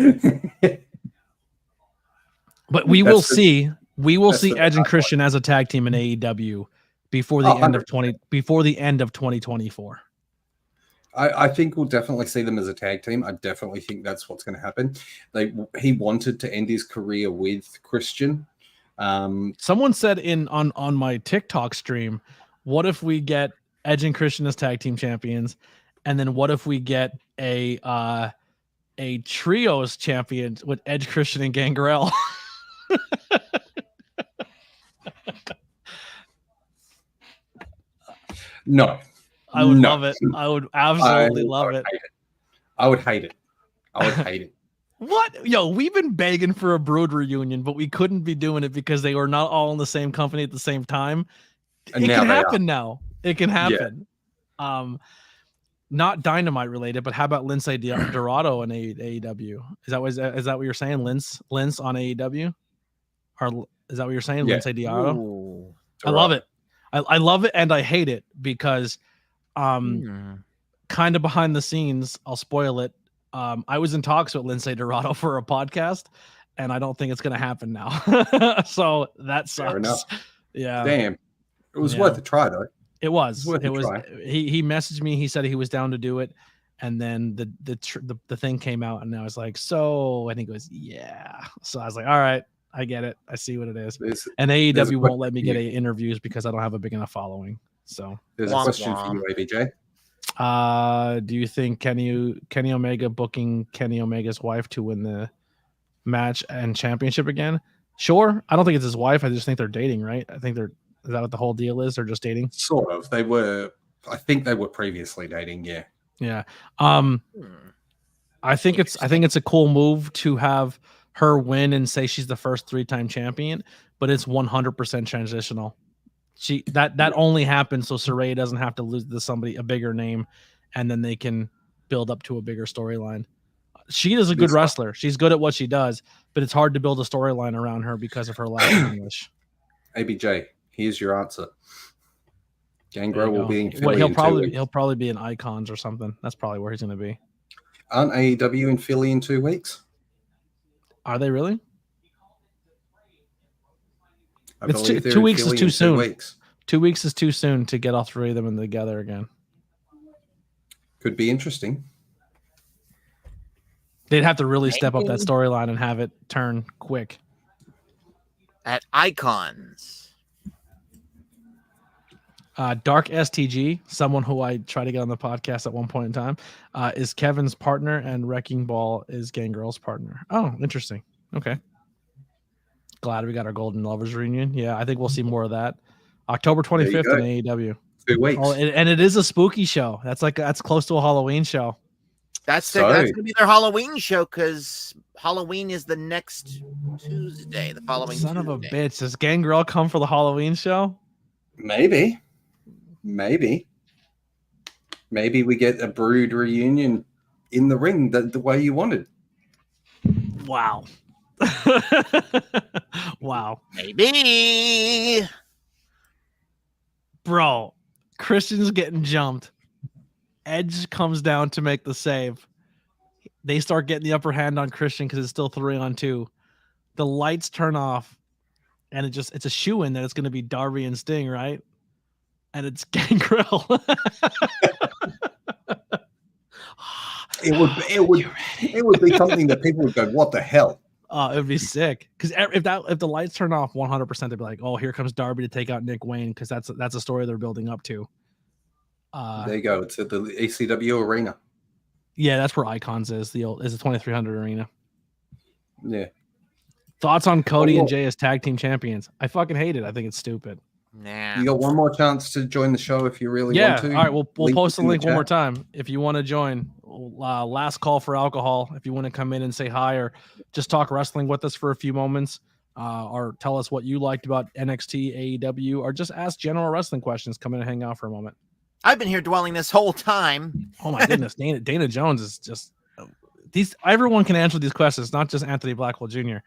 But we will see Edge and Christian as a tag team in AEW before the end of 2024. I think we'll definitely see them as a tag team. I definitely think that's what's going to happen. He wanted to end his career with Christian. Someone said on my TikTok stream, what if we get Edge and Christian as tag team champions, and then what if we get a trios champion with Edge, Christian, and Gangrel? No, I would love it. I would absolutely love it. I would hate it. What? Yo, we've been begging for a Brood reunion, but we couldn't be doing it because they were not all in the same company at the same time. And it can happen now. It can happen. Yeah. Not Dynamite related, but how about Lince Dorado in AEW? Is that what you're saying? Lince on AEW? Or is that what you're saying? Yeah. Lince Dorado? Ooh, I love it. I love it and I hate it because kind of behind the scenes, I'll spoil it. I was in talks with Lince Dorado for a podcast, and I don't think it's going to happen now. So that sucks. Fair enough. Yeah. Damn. It was worth a try, though. It was. He messaged me. He said he was down to do it, and then the thing came out, and I was like, so. And he goes, yeah. So I was like, all right, I get it. I see what it is. And AEW won't let me get interviews because I don't have a big enough following. So there's a question for you, ABJ. Do you think Kenny Omega booking Kenny Omega's wife to win the match and championship again? Sure. I don't think it's his wife. I just think they're dating, right? Is that what the whole deal is? They're just dating? Sort of. I think they were previously dating, yeah. Yeah. I think it's a cool move to have her win and say she's the first 3-time champion, but it's 100% transitional. That only happens so Saraya doesn't have to lose to somebody a bigger name, and then they can build up to a bigger storyline. Sheeta's a good wrestler. She's good at what she does, but it's hard to build a storyline around her because of her lack of English. ABJ, here's your answer. Gangrel will be in Philly he'll in 2 weeks. probably be in Icons or something. That's probably where he's going to be. Aren't AEW in Philly in 2 weeks? Are they really? It's 2 weeks is too soon. 2 weeks. 2 weeks is too soon to get all three of them together again. Could be interesting. They'd have to really step up that storyline and have it turn quick. At Icons. Dark STG, someone who I tried to get on the podcast at one point in time, is Kevin's partner, and Wrecking Ball is Gangrel's partner. Oh, interesting. Okay. Glad we got our Golden Lovers reunion. Yeah, I think we'll see more of that. October 25th in AEW. 2 weeks. Oh, and it is a spooky show. That's close to a Halloween show. That's going to be their Halloween show because Halloween is the next Tuesday. The following Son Tuesday. of a bitch. Does Gangrel come for the Halloween show? Maybe we get a Brood reunion in the ring the way you wanted. Wow. Wow. Maybe. Bro, Christian's getting jumped. Edge comes down to make the save. They start getting the upper hand on Christian because it's still 3-on-2. The lights turn off, and it's a shoo-in that it's going to be Darby and Sting, right? And it's Gangrel. It would be something that people would go, "What the hell?" It would be sick. Because if the lights turn off 100%, they'd be like, "Oh, here comes Darby to take out Nick Wayne," because that's a story they're building up to. There you go. It's at the ECW arena. Yeah, that's where Icons is. The 2300 arena. Yeah. Thoughts on Cody and Jay as tag team champions? I fucking hate it. I think it's stupid. Nah. You got one more chance to join the show if you really want to. All right, we'll post the link one more time if you want to join. Last call for alcohol. If you want to come in and say hi or just talk wrestling with us for a few moments, or tell us what you liked about NXT, AEW, or just ask general wrestling questions. Come in and hang out for a moment. I've been here dwelling this whole time. Oh my goodness, Dana Jones is just everyone can answer these questions, not just Anthony Blackwell Jr.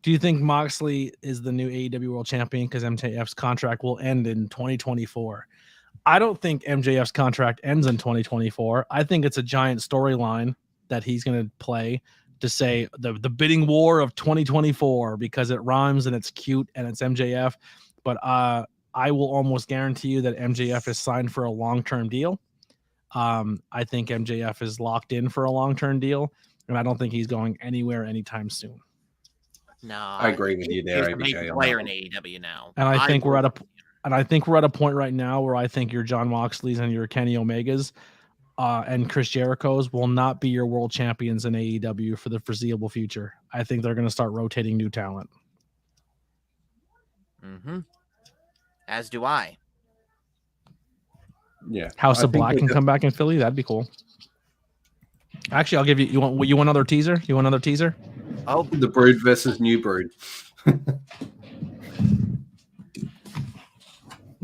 Do you think Moxley is the new AEW World Champion because MJF's contract will end in 2024? I don't think MJF's contract ends in 2024. I think it's a giant storyline that he's going to play to say the bidding war of 2024 because it rhymes and it's cute and it's MJF. But I will almost guarantee you that MJF is signed for a long-term deal. I think MJF is locked in for a long-term deal, and I don't think he's going anywhere anytime soon. No, I agree with you there. He's a player in AEW now, and I think we're at a point right now where I think your John Moxleys and your Kenny Omegas and Chris Jericho's will not be your world champions in AEW for the foreseeable future. I think they're going to start rotating new talent. Mm-hmm. As do I. Yeah, House of Black can come back in Philly. That'd be cool. Actually, I'll give you. You want another teaser? You want another teaser? Oh, the Brood versus New Brood.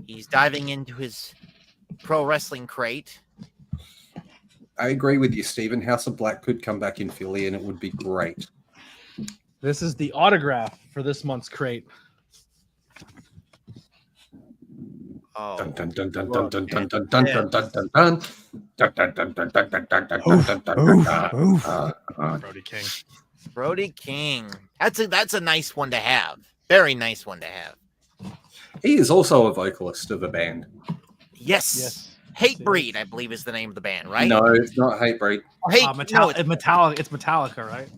He's diving into his pro wrestling crate. I agree with you, Stephen. House of Black could come back in Philly, and it would be great. This is the autograph for this month's crate. Oh. Dun dun dun dun dun dun dun dun dun dun dun dun dun. Brody King. Brody King. That's a nice one to have. Very nice one to have. He is also a vocalist of a band. Yes. Hatebreed, I believe, is the name of the band, right? No, it's not Hatebreed. It's Metallica, right?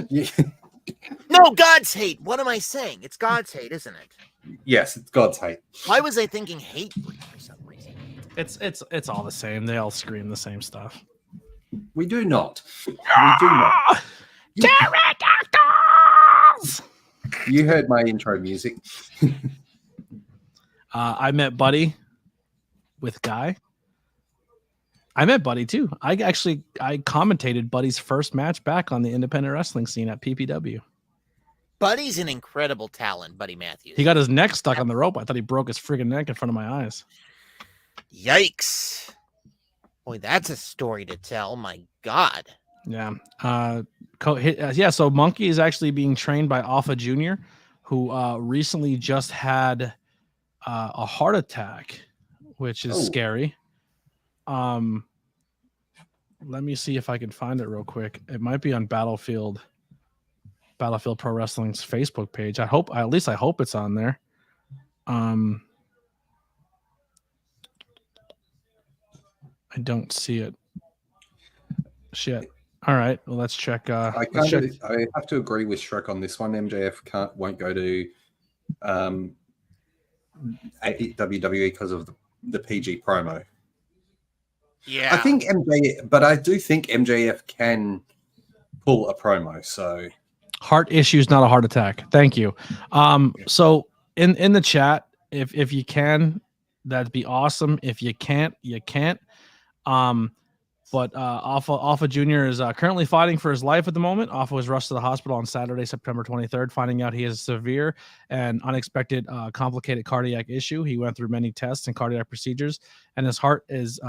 Yeah. No, God's Hate. What am I saying? It's God's Hate, isn't it? Yes, it's God's Hate. Why was I thinking Hatebreed for some reason? It's all the same. They all scream the same stuff. We do not. We do not. Pterodactyls! You heard my intro music. I met Buddy with Guy. I met Buddy too. I commentated Buddy's first match back on the independent wrestling scene at PPW. Buddy's an incredible talent, Buddy Matthews. He got his neck stuck on the rope. I thought he broke his friggin' neck in front of my eyes. Yikes. Boy, that's a story to tell. My God. Yeah. So Monkey is actually being trained by Alpha Jr., who recently just had a heart attack, which is scary. Let me see if I can find it real quick. It might be on Battlefield Pro Wrestling's Facebook page. I hope it's on there. I don't see it. Shit. All right. Well, let's check. I have to agree with Shrek on this one. MJF won't go to WWE because of the PG promo. Yeah, I do think MJF can pull a promo. So heart issues, not a heart attack. Thank you. So in the chat, if you can, that'd be awesome. If you can't, you can't. But Alpha Jr. is currently fighting for his life at the moment. Alpha was rushed to the hospital on Saturday, September 23rd, finding out he has a severe and unexpected complicated cardiac issue. He went through many tests and cardiac procedures, and his heart is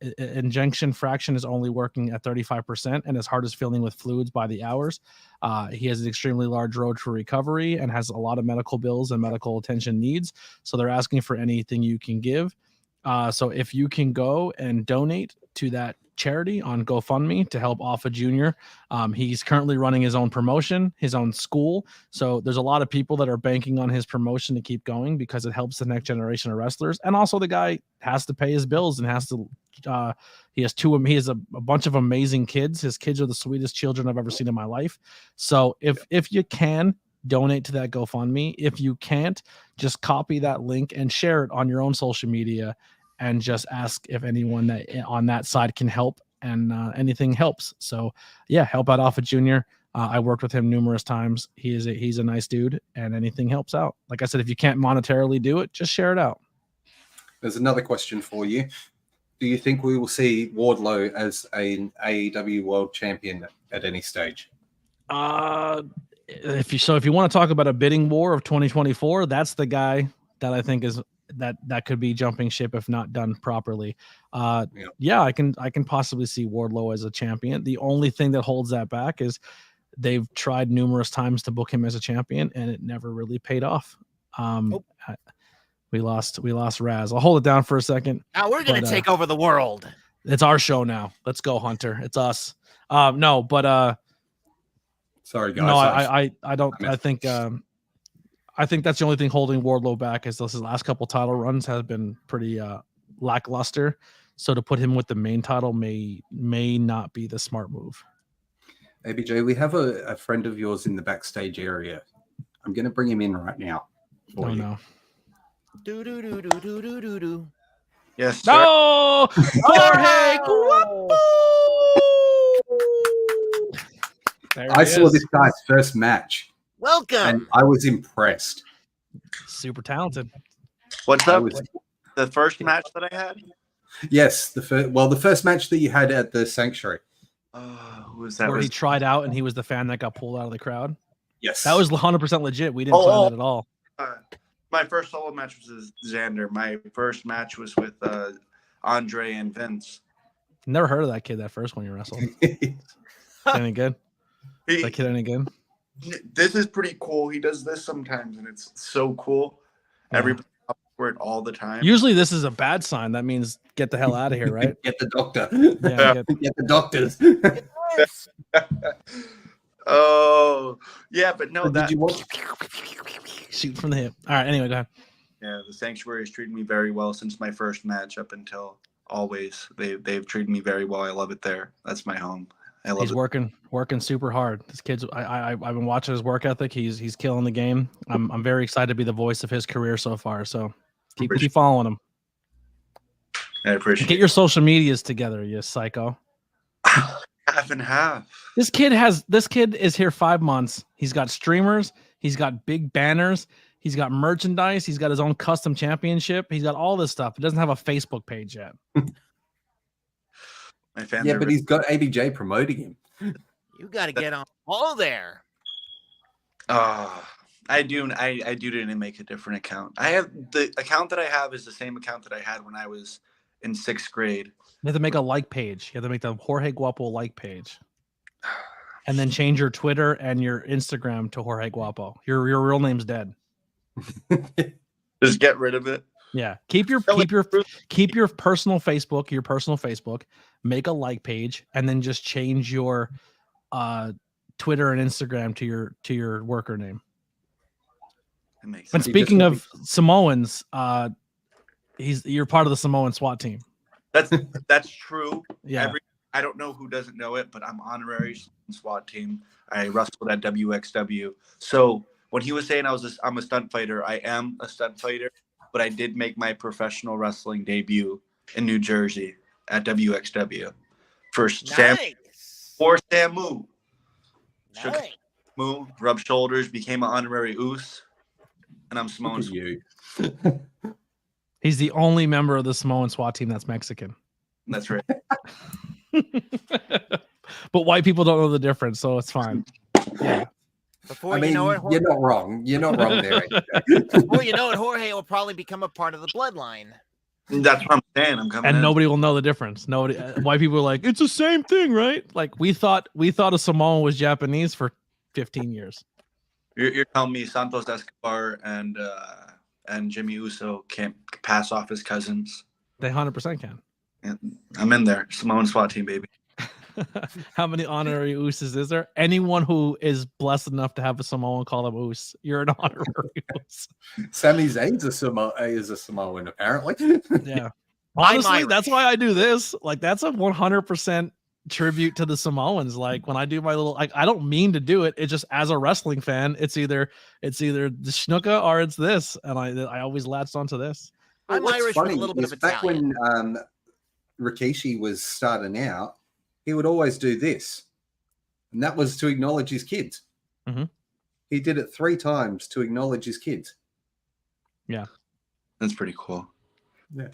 ejection fraction is only working at 35%, and his heart is filling with fluids by the hours. He has an extremely large road to recovery and has a lot of medical bills and medical attention needs. So they're asking for anything you can give. So if you can go and donate to that charity on GoFundMe to help Alpha Jr. He's currently running his own promotion, his own school. So there's a lot of people that are banking on his promotion to keep going because it helps the next generation of wrestlers. And also the guy has to pay his bills and has to, he has a bunch of amazing kids. His kids are the sweetest children I've ever seen in my life. So if you can, donate to that GoFundMe. If you can't, just copy that link and share it on your own social media and just ask if anyone that on that side can help, and anything helps. So yeah, help out Alpha Jr. I worked with him numerous times. He's a nice dude, and anything helps out. Like I said, if you can't monetarily do it, just share it out. There's another question for you. Do you think we will see Wardlow as an AEW World Champion at any stage? If you want to talk about a bidding war of 2024, that's the guy that I think is that could be jumping ship if not done properly. Yeah, I can possibly see Wardlow as a champion. The only thing that holds that back is they've tried numerous times to book him as a champion and it never really paid off. We lost RAZ. I'll hold it down for a second. Now we're gonna take over the world. It's our show now. Let's go, Hunter. It's us. Sorry guys. No, I don't. I think that's the only thing holding Wardlow back is his last couple title runs have been pretty lackluster. So to put him with the main title may not be the smart move. ABJ, we have a friend of yours in the backstage area. I'm going to bring him in right now. No. Do do do do do do do do. Yes. Sir. No. Jorge. I saw this guy's first match. Welcome. And I was impressed. Super talented. What's up? The first match that I had? Yes, the first match that you had at the Sanctuary. Who was that? Where he tried out and he was the fan that got pulled out of the crowd. Yes. That was 100% legit. We didn't plan that at all. My first solo match was with Xander. My first match was with Andre and Vince. Never heard of that kid that first one you wrestled. Any good? Is that kid any good? This is pretty cool. He does this sometimes, and it's so cool. Yeah. Everybody for it all the time. Usually, this is a bad sign. That means get the hell out of here, right? Get the doctor. Yeah, get the doctors. Oh, yeah, but no, Did you watch? Shoot from the hip. All right. Anyway, go ahead. Yeah, the Sanctuary has treated me very well since my first match up until always. They've treated me very well. I love it there. That's my home. He's working super hard. This kid's I've been watching his work ethic. He's killing the game. I'm very excited to be the voice of his career so far. So keep following him. I appreciate it. Get your social medias together, you psycho. Half and half. This kid is here 5 months. He's got streamers, he's got big banners, he's got merchandise, he's got his own custom championship, he's got all this stuff. He doesn't have a Facebook page yet. But he's got ABJ promoting him. You got to get on all there. I do didn't make a different account. I have the account that I have is the same account that I had when I was in 6th grade. You have to make a like page. You have to make the Jorge Guapo like page. And then change your Twitter and your Instagram to Jorge Guapo. Your real name's dead. Just get rid of it. Yeah. Keep your personal Facebook, make a like page, and then just change your Twitter and Instagram to your worker name. It makes And sense. speaking of Samoans, you're part of the Samoan SWAT team. That's true. Yeah. I don't know who doesn't know it, but I'm honorary SWAT team. I wrestled at WXW. So when he was saying I'm a stunt fighter, I am a stunt fighter, but I did make my professional wrestling debut in New Jersey at WXW. First, Nice. Samu. Shook Nice. Samu, rubbed shoulders, became an honorary Oos, and I'm Samoan. Look at you. He's the only member of the Samoan SWAT team that's Mexican. That's right. But white people don't know the difference, so it's fine. Yeah. Before you know it, you're not wrong. You're not wrong there. before you know it, Jorge will probably become a part of the bloodline. That's what I'm saying. I'm coming And in. nobody will know the difference. Nobody. White people are like, it's the same thing, right? Like we thought a Samoan was Japanese for 15 years. You're telling me Santos Escobar and Jimmy Uso can't pass off his cousins? They 100% can. I'm in there. Samoan SWAT team, baby. How many honorary Ooses is there? Anyone who is blessed enough to have a Samoan call them Oos, you're an honorary Oos. Sami Zayn's is a Samoan, apparently. Yeah. Honestly, that's why I do this. Like, that's a 100% tribute to the Samoans. Like, when I do my little, like, I don't mean to do it. It's just as a wrestling fan, it's either the Schnucka or it's this, and I always latched onto this. I'm Irish with a little bit of Italian. Back when Rikishi was starting out, he would always do this, and that was to acknowledge his kids. Mm-hmm. He did it 3 times to acknowledge his kids. Yeah, that's pretty cool. Yeah.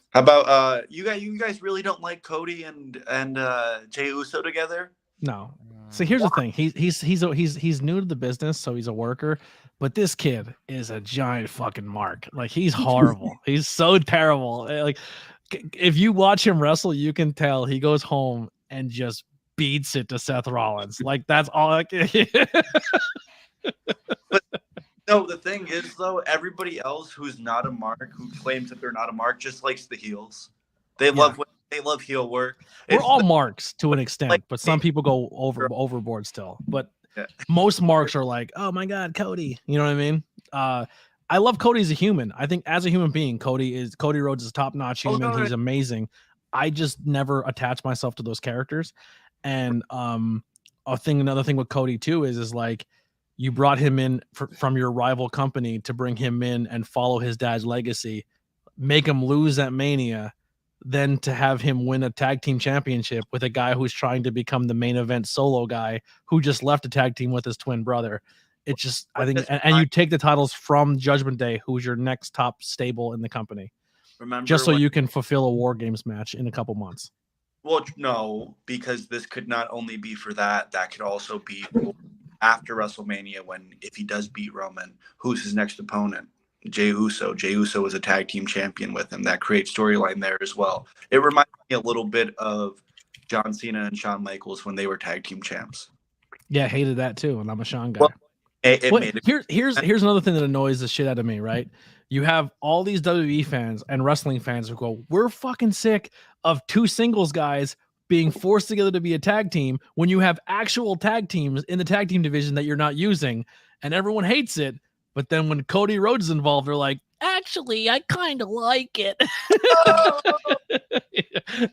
How about you guys really don't like Cody and Jey Uso together? No. So here's the thing. He's new to the business, so he's a worker. But this kid is a giant fucking mark. Like, he's horrible. He's so terrible. Like, if you watch him wrestle, you can tell he goes home and just beats it to Seth Rollins. Like, that's all. But no, the thing is, though, everybody else who's not a mark, who claims that they're not a mark, just likes the heels. They love heel work. We're all marks to an extent, but some people go overboard still. But most marks are like, oh my God, Cody. You know what I mean? I love Cody as a human. I think as a human being, Cody Rhodes is a top-notch human. He's amazing. I just never attach myself to those characters. And another thing with Cody too is like, you brought him in from your rival company to bring him in and follow his dad's legacy, make him lose at Mania, then to have him win a tag team championship with a guy who's trying to become the main event solo guy who just left a tag team with his twin brother. It's just, I think, and you take the titles from Judgment Day, who's your next top stable in the company. Remember, just so you can fulfill a War Games match in a couple months. Well, no, because this could not only be for that could also be after WrestleMania, if he does beat Roman, who's his next opponent? Jey Uso. Jey Uso is a tag team champion with him. That creates storyline there as well. It reminds me a little bit of John Cena and Shawn Michaels when they were tag team champs. Yeah, hated that too, and I'm a Shawn guy. Well, here's another thing that annoys the shit out of me, right? You have all these WWE fans and wrestling fans who go, we're fucking sick of 2 singles guys being forced together to be a tag team when you have actual tag teams in the tag team division that you're not using, and everyone hates it. But then when Cody Rhodes is involved, they're like, actually, I kind of like it.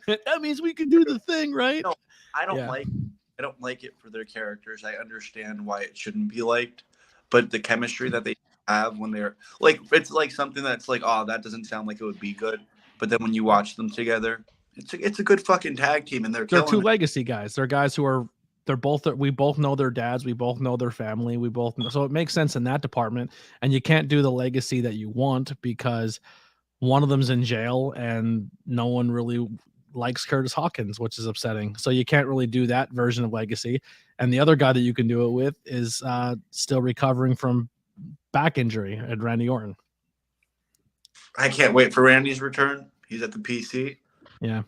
That means we can do the thing, right? No, I don't like it for their characters. I understand why it shouldn't be liked, but the chemistry that they have when they're like, it's like something that's like, oh, that doesn't sound like it would be good. But then when you watch them together, it's a good fucking tag team, and they're 2 legacy guys. They're guys who are. We both know their dads. We both know their family. We both know. So it makes sense in that department. And you can't do the legacy that you want because one of them's in jail and no one really likes Curtis Hawkins, which is upsetting. So you can't really do that version of legacy. And the other guy that you can do it with is still recovering from back injury at Randy Orton. I can't wait for Randy's return. He's at the PC. Yeah.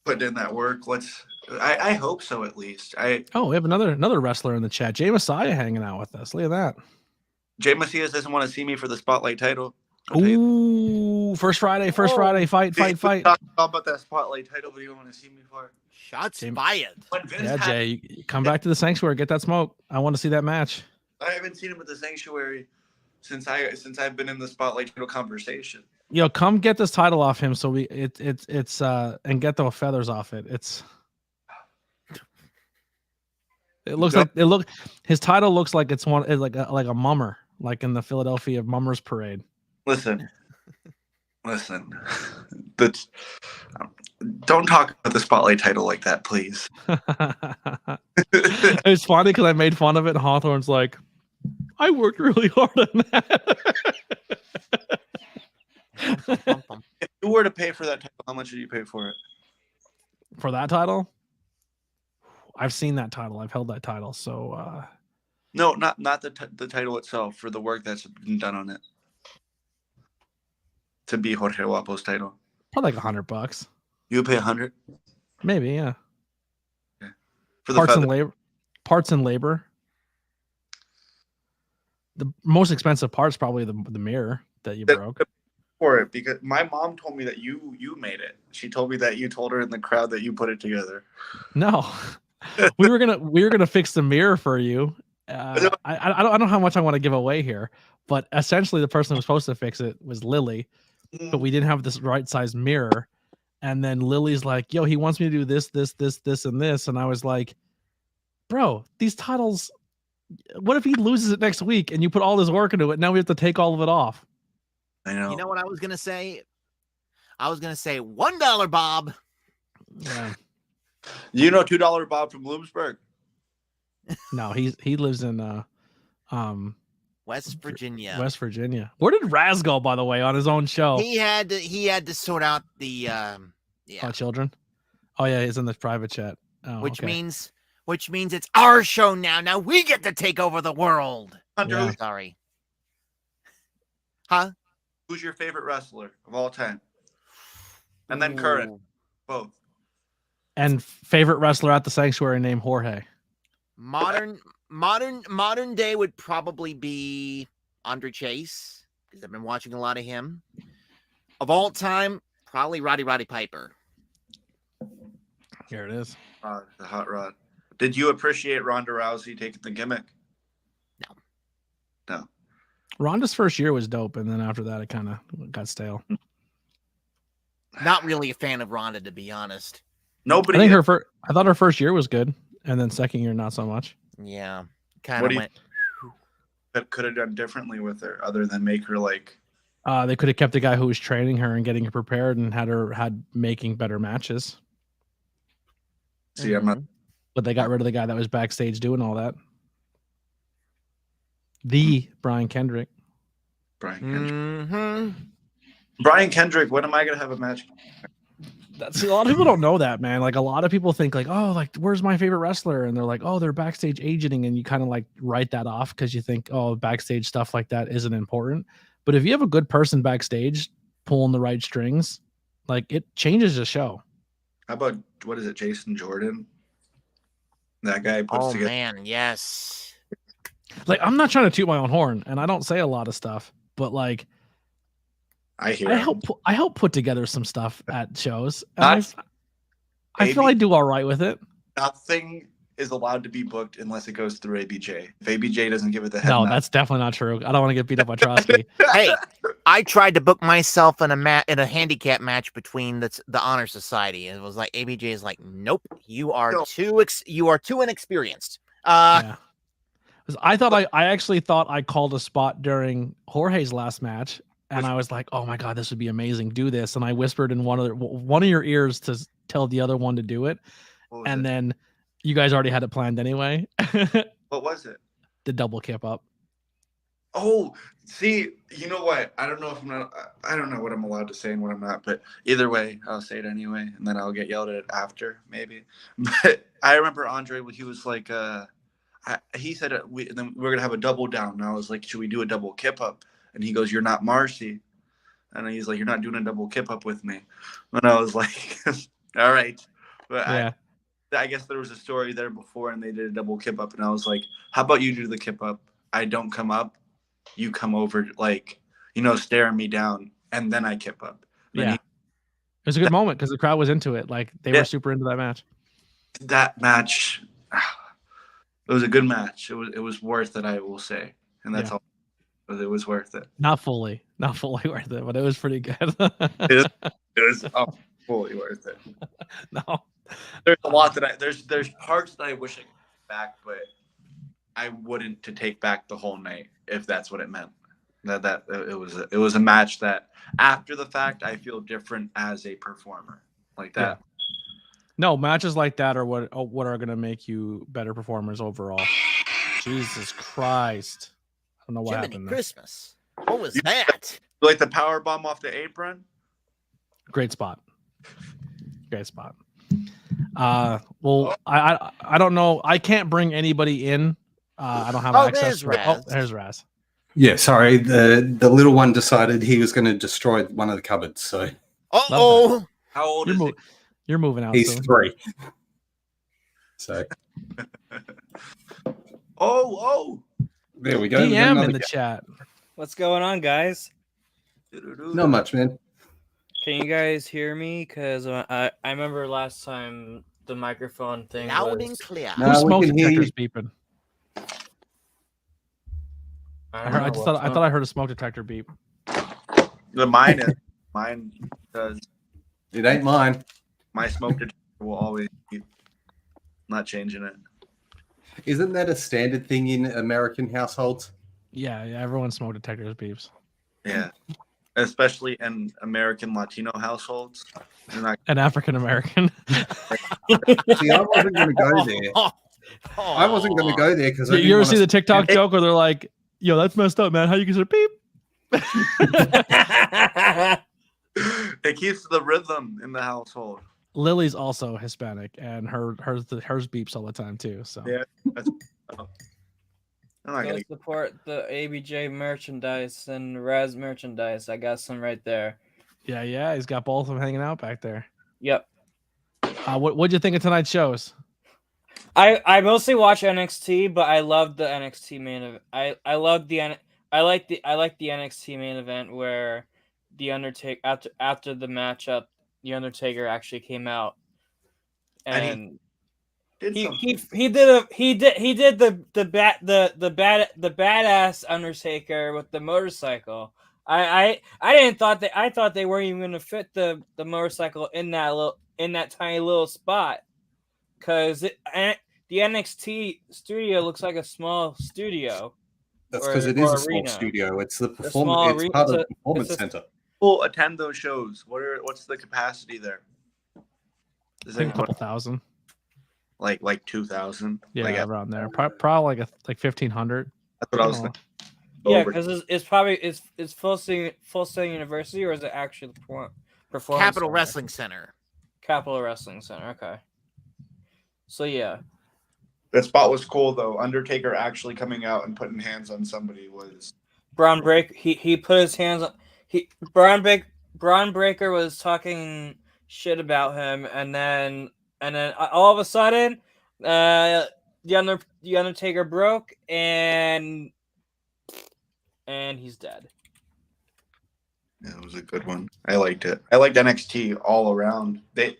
putting in that work. I hope so, at least. We have another wrestler in the chat. Jay Messiah hanging out with us. Look at that. Jay Messias doesn't want to see me for the spotlight title. Ooh, first Friday, fight. Talk about that spotlight title, but you don't want to see me for it. Shots fired. Yeah, Jay, come back to the Sanctuary, get that smoke. I want to see that match. I haven't seen him at the Sanctuary since I've been in the spotlight title conversation. Yo, come get this title off him so it's and get the feathers off it. His title looks like it's like a mummer, like in the Philadelphia Mummers Parade. Listen. Don't talk about the spotlight title like that, please. It's funny because I made fun of it, and Hawthorne's like, I worked really hard on that. If you were to pay for that title, how much would you pay for it? For that title? I've seen that title. I've held that title. So no, not the title itself, for the work that's been done on it. To be Jorge Wapo's title. Probably like $100. You pay 100? Maybe, yeah. Okay. For the parts and labor. The most expensive part's probably the mirror that you broke. For it, because my mom told me that you made it. She told me that you told her in the crowd that you put it together. No. we were gonna fix the mirror for you. I don't know how much I want to give away here, but essentially the person who was supposed to fix it was Lily, but we didn't have this right size mirror. And then Lily's like, yo, he wants me to do this, and this. And I was like, bro, these titles, what if he loses it next week and you put all this work into it? Now we have to take all of it off. I know. You know what I was going to say? I was going to say $1, Bob. Yeah. You know $2 Bob from Bloomsburg? No, he lives in West Virginia. West Virginia. Where did RAZ go, by the way, on his own show? He had to sort out the children. Oh yeah, he's in the private chat. Oh, which means it's our show now. Now we get to take over the world. Yeah. Sorry. Huh? Who's your favorite wrestler of all time? And then current. Both. And favorite wrestler at the Sanctuary named Jorge. Modern day would probably be Andre Chase, because I've been watching a lot of him. Of all time, probably Roddy Piper. Here it is. The hot rod. Did you appreciate Ronda Rousey taking the gimmick? No. Ronda's first year was dope, and then after that, it kind of got stale. Not really a fan of Ronda, to be honest. Nobody. I thought her first year was good, and then second year not so much. Yeah, kind of went. That could have done differently with her, other than make her like. They could have kept the guy who was training her and getting her prepared, and had making better matches. See, I'm not. But they got rid of the guy that was backstage doing all that. The Brian Kendrick. Brian Kendrick. When am I gonna have a match? That's a lot of people don't know that, man. Like a lot of people think like, oh, like where's my favorite wrestler? And they're like, oh, they're backstage agenting, and you kind of like write that off because you think, oh, backstage stuff like that isn't important. But if you have a good person backstage pulling the right strings, like it changes the show. How about what is it, Jason Jordan? That guy puts together. Oh man, yes. Like I'm not trying to toot my own horn, and I don't say a lot of stuff, but like I help put together some stuff at shows. I feel I do all right with it. Nothing is allowed to be booked unless it goes through ABJ. If ABJ doesn't give it the head no, nod. That's definitely not true. I don't want to get beat up by Trotsky. Hey, I tried to book myself in a handicap match between the Honor Society, and it was like ABJ is like, nope, you are too inexperienced. Yeah. I actually thought I called a spot during Jorge's last match. And I was like, oh my God, this would be amazing. Do this. And I whispered in one of your ears to tell the other one to do it. And then you guys already had it planned anyway. What was it? The double kip up. Oh, see, you know what? I don't know what I'm allowed to say and what I'm not, but either way, I'll say it anyway. And then I'll get yelled at after maybe. But I remember Andre, he was like, he said, we're going to have a double down. And I was like, should we do a double kip up? And he goes, you're not Marcy. And he's like, you're not doing a double kip up with me. And I was like, all right. But Yeah. I guess there was a story there before, and they did a double kip up, and I was like, "How about you do the kip up? I don't come up, you come over, like staring me down, and then I kip up." Then Yeah. It was a good moment because the crowd was into it. Like they were super into that match. That match, it was a good match. It was worth it, I will say, and that's all. But it was worth it. Not fully worth it, but it was pretty good. It was fully worth it. No, there's a lot that there's parts that I wish I could take back, but I wouldn't to take back the whole night if that's what it meant. That it was a match that after the fact I feel different as a performer like that. Yeah. No, matches like that are what are going to make you better performers overall. Jesus Christ. I don't know what happened there. Christmas. What was that? Like the power bomb off the apron? Great spot. Well, I don't know. I can't bring anybody in. I don't have access to it. Oh, there's Raz. Yeah, sorry. The little one decided he was going to destroy one of the cupboards. So, how old is he? You're moving out. He's soon. 3. So, oh, there we go. DM in the chat. What's going on, guys? Not much, man. Can you guys hear me? Because I remember last time the microphone thing loud was... and clear. No, Whose we smoke can hear detector's you. beeping? I thought I heard a smoke detector beep. Mine does. It ain't mine. My smoke detector will always be not changing it. Isn't that a standard thing in American households? Yeah, everyone's smoke detectors beeps. Yeah, especially in American Latino households. And African American. See, I wasn't going to go there. I wasn't going to go there because you ever see the TikTok joke where they're like, "Yo, that's messed up, man. How you consider beep?" It keeps the rhythm in the household. Lily's also Hispanic, and hers beeps all the time too. So yeah, go support the ABJ merchandise and RAZ merchandise. I got some right there. Yeah, he's got both of them hanging out back there. Yep. What'd you think of tonight's shows? I mostly watch NXT, but I love the NXT main event. I like the NXT main event where the Undertaker after the matchup, the Undertaker actually came out and he did the badass Undertaker with the motorcycle. I thought they weren't even gonna fit the motorcycle in that tiny little spot because the NXT studio looks like a small studio. That's because it is a small studio. It's the performance. It's part of the performance center. People attend those shows. What's the capacity there? Is it a couple thousand? Like 2,000? Yeah, around there. Probably like 1,500. That's what I was thinking. Yeah, because it's probably it's Full Sail University, or is it actually the performance Capital Wrestling Center? Capital Wrestling Center. Okay. So yeah. The spot was cool though. Undertaker actually coming out and putting hands on somebody was. Braun Breaker. He put his hands on. Braun Breaker was talking shit about him, and then all of a sudden, the Undertaker broke, and he's dead. Yeah, it was a good one. I liked it. I liked NXT all around. I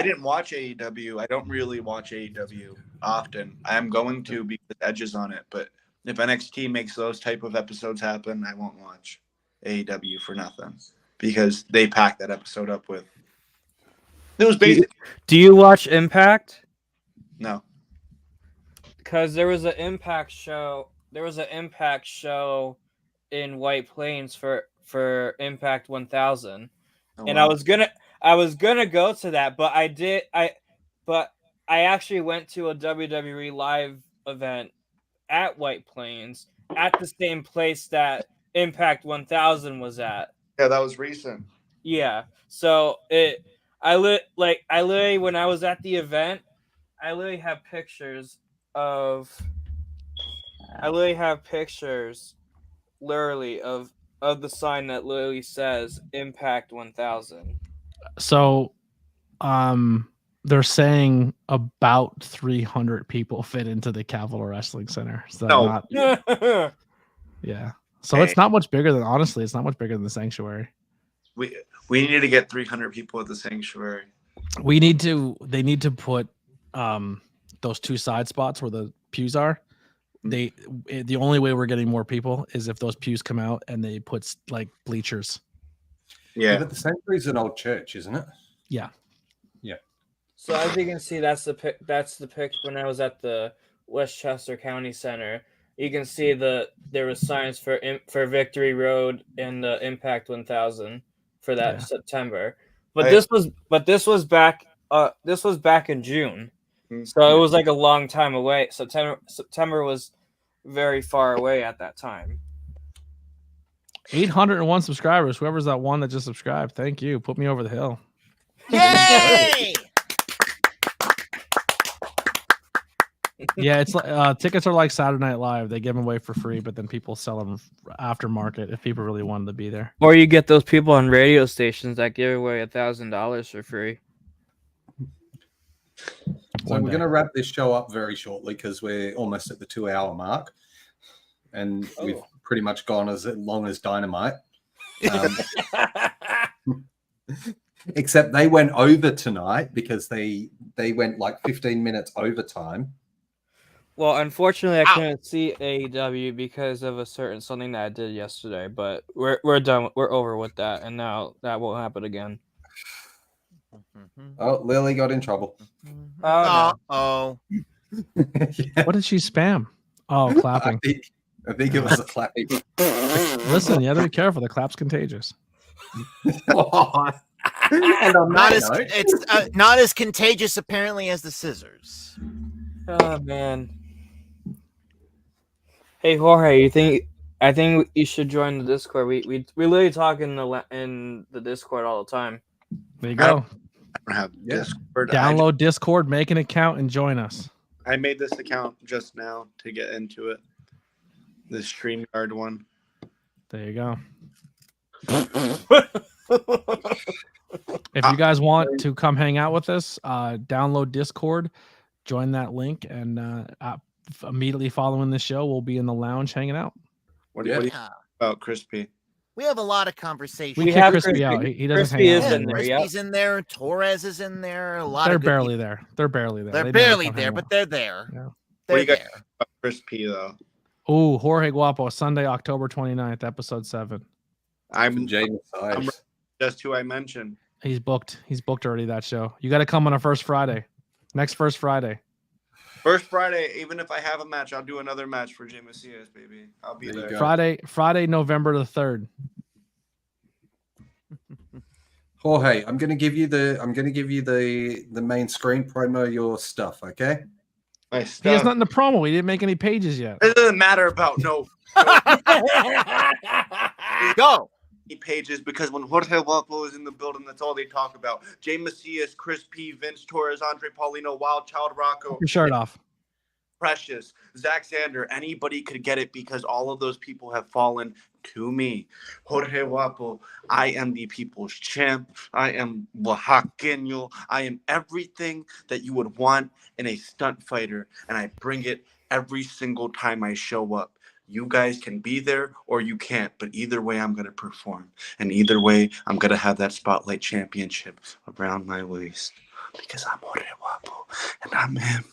didn't watch AEW. I don't really watch AEW often. I am going to because Edge is on it. But if NXT makes those type of episodes happen, I won't watch AEW for nothing because they packed that episode up with. It was basically. Do you watch Impact? No. Because there was an Impact show. There was an Impact show in White Plains for Impact 1000, and I was gonna go to that, but I actually went to a WWE live event at White Plains at the same place that Impact 1000 was at. Yeah, that was recent. Yeah, so I literally when I was at the event, I literally have pictures of literally of the sign that literally says Impact 1000. So, they're saying about 300 people fit into the Capitol Wrestling Center. So No. yeah. So it's not much bigger than, honestly, it's not much bigger than the Sanctuary. We need to get 300 people at the Sanctuary. They need to put those two side spots where the pews are. The only way we're getting more people is if those pews come out and they put like bleachers. Yeah. But the Sanctuary is an old church, isn't it? Yeah. So as you can see, that's the pic when I was at the Westchester County Center. You can see there was signs for Victory Road and the Impact 1000 for that September. But this was back in June. So it was like a long time away. September was very far away at that time. 801 subscribers. Whoever's that one that just subscribed, thank you. Put me over the hill. Yay! Yeah, it's like tickets are like Saturday Night Live. They give them away for free, but then people sell them aftermarket if people really wanted to be there. Or you get those people on radio stations that give away $1,000 for free. So we're going to wrap this show up very shortly because we're almost at the 2-hour mark, and we've pretty much gone as long as Dynamite. Except they went over tonight because they went like 15 minutes overtime. Well, unfortunately, I couldn't see AEW because of something that I did yesterday. But we're done. We're over with that, and now that won't happen again. Oh, Lily got in trouble. Oh. Yeah. What did she spam? Oh, clapping. I think it was a clapping. Listen, you have to be careful. The clap's contagious. And on It's not as contagious apparently as the scissors. Oh man. Hey Jorge, I think you should join the Discord. We literally talk in the Discord all the time. There you go. I don't have Discord. Download Discord, make an account, and join us. I made this account just now to get into it. The StreamYard one. There you go. If you guys want to come hang out with us, download Discord, join that link, and immediately following the show, we'll be in the lounge hanging out. What do you about Crispy? We have a lot of conversations. We kick Crispy out. He doesn't Crispy hang out. in there. Crispy's in there. Torres is in there. They're barely there. They're barely there. They're barely there, but they're there. Yeah. They're What do you got there. about Crispy though? Oh, Jorge Guapo, Sunday, October 29th, episode 7. I'm James Ives. just who I mentioned. He's booked. He's booked already that show. You got to come on a first Friday. Next first Friday. First Friday, even if I have a match, I'll do another match for Jay Macias, baby. I'll be there. Friday, November the 3rd. Jorge, I'm gonna give you the main screen, promo your stuff, okay? My He has stuff. nothing to promo. He didn't make any pages yet. It doesn't matter about Go. pages because when Jorge Guapo is in the building, that's all they talk about. Jay Macias, Chris P, Vince Torres, Andre Paulino, Wild Child Rocco, Your shirt off. Precious, Zach Sander, anybody could get it because all of those people have fallen to me. Jorge Guapo, I am the people's champ. I am Oaxaqueño. I am everything that you would want in a stunt fighter, and I bring it every single time I show up. You guys can be there or you can't, but either way, I'm going to perform. And either way, I'm going to have that Spotlight Championship around my waist because I'm Jorge Guapo and I'm him.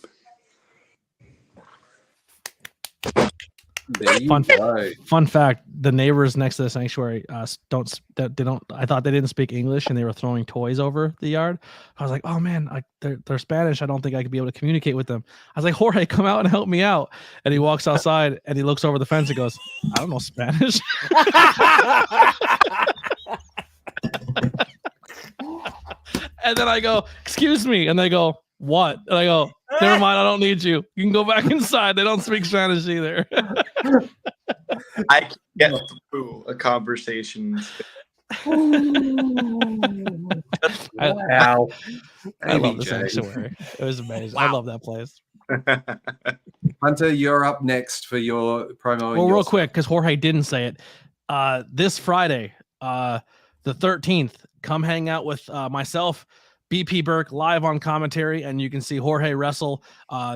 Fun fact: the neighbors next to the sanctuary don't. I thought they didn't speak English, and they were throwing toys over the yard. I was like, "Oh man, they're Spanish. I don't think I could be able to communicate with them." I was like, "Jorge, come out and help me out." And he walks outside and he looks over the fence and goes, "I don't know Spanish." And then I go, "Excuse me," and they go, "What?" And I go, "Never mind, I don't need you. You can go back inside. They don't speak Spanish either." I can get through a conversation. Wow. I love the sanctuary. It was amazing. I love that place. Hunter, you're up next for your promo. Well, real quick, because Jorge didn't say it. This Friday, the 13th, come hang out with myself, BP Burke live on commentary, and you can see Jorge wrestle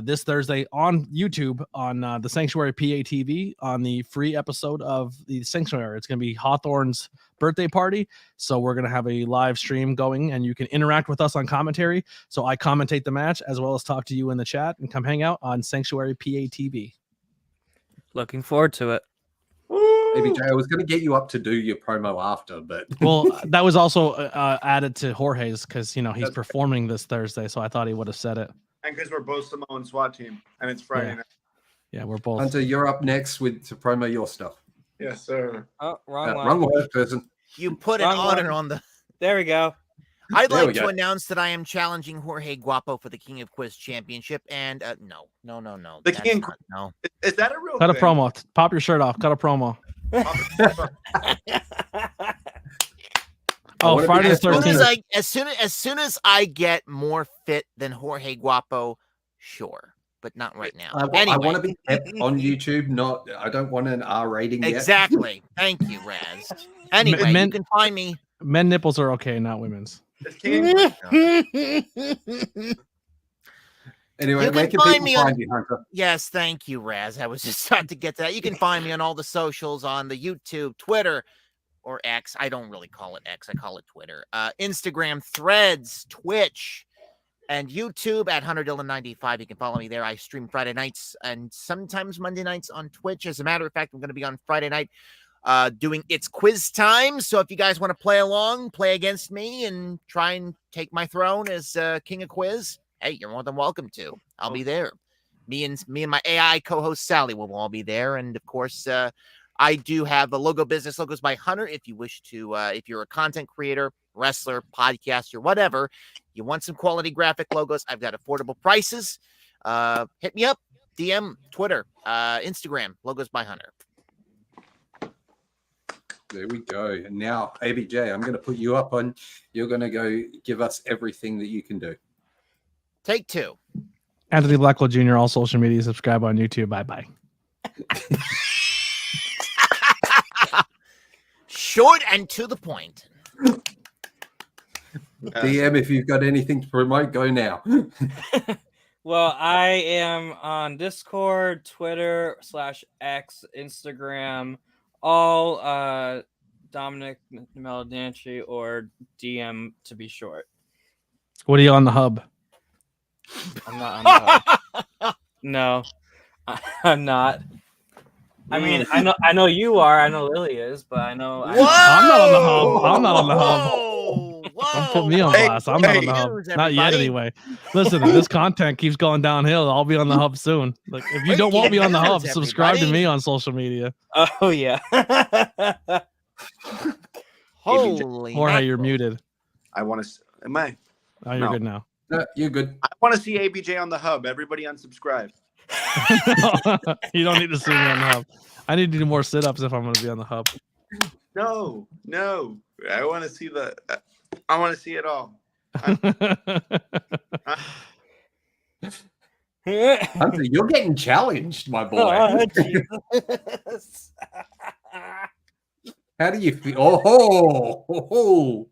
this Thursday on YouTube on the Sanctuary PATV on the free episode of the Sanctuary. It's going to be Hawthorne's birthday party, so we're going to have a live stream going, and you can interact with us on commentary. So I commentate the match as well as talk to you in the chat, and come hang out on Sanctuary PATV. Looking forward to it. ABJ, I was going to get you up to do your promo after, but well, that was also added to Jorge's because he's performing this Thursday, so I thought he would have said it. And because we're both Samoan SWAT team, and it's Friday night. Yeah, we're both. Hunter, you're up next to promo your stuff. Yes, sir. Oh, wrong wrong person. You put an honor on the. There we go. I'd like to announce that I am challenging Jorge Guapo for the King of Quiz Championship, and no. The King. No. Is that a real? Cut thing? a promo. Pop your shirt off. Cut a promo. Oh, Friday the 13th. As soon as I get more fit than Jorge Guapo, sure, but not right now. I want to be kept on YouTube. I don't want an R rating yet. Exactly. Thank you, Raz. Anyway, you can find me. Men nipples are okay, not women's. Anyway, where can people find you, Hunter? Yes, thank you, Raz. I was just about to get to that. You can find me on all the socials, on the YouTube, Twitter, or X. I don't really call it X. I call it Twitter. Instagram, Threads, Twitch, and YouTube at HunterDillon95. You can follow me there. I stream Friday nights and sometimes Monday nights on Twitch. As a matter of fact, I'm going to be on Friday night doing It's Quiz Time. So if you guys want to play along, play against me, and try and take my throne as King of Quiz, hey, you're more than welcome to. I'll be there. Me and my AI co-host Sally will all be there. And of course, I do have a logo business, Logos by Hunter. If you wish to, if you're a content creator, wrestler, podcaster, whatever, you want some quality graphic logos, I've got affordable prices. Hit me up, DM, Twitter, Instagram, Logos by Hunter. There we go. And now, ABJ, I'm going to put you up on. You're going to go give us everything that you can do. Take two. Anthony Blackwell Jr., all social media, subscribe on YouTube. Bye-bye. Short and to the point. DM, if you've got anything to promote, go now. Well, I am on Discord, Twitter /X, Instagram, all Dominic Meladanchi or DM to be short. What are you on the hub? I'm not on the hub. No, I'm not. I mean, I know you are. I know Lily is, but I know I'm not on the hub. I'm not on the hub. Whoa. Don't put me on blast. I'm not on the hub. Not yet, anyway. Listen, if this content keeps going downhill, I'll be on the hub soon. Like, if you don't want me on the hub, subscribe to me on social media. Oh yeah. Holy. Jorge, you're muted. I want to. Am I? Oh, you're good now. You're good. I want to see ABJ on the hub. Everybody unsubscribe. You don't need to see me on the hub. I need to do more sit-ups if I'm going to be on the hub. No. I want to see I want to see it all. Hunter, you're getting challenged, my boy. How do you feel? Oh.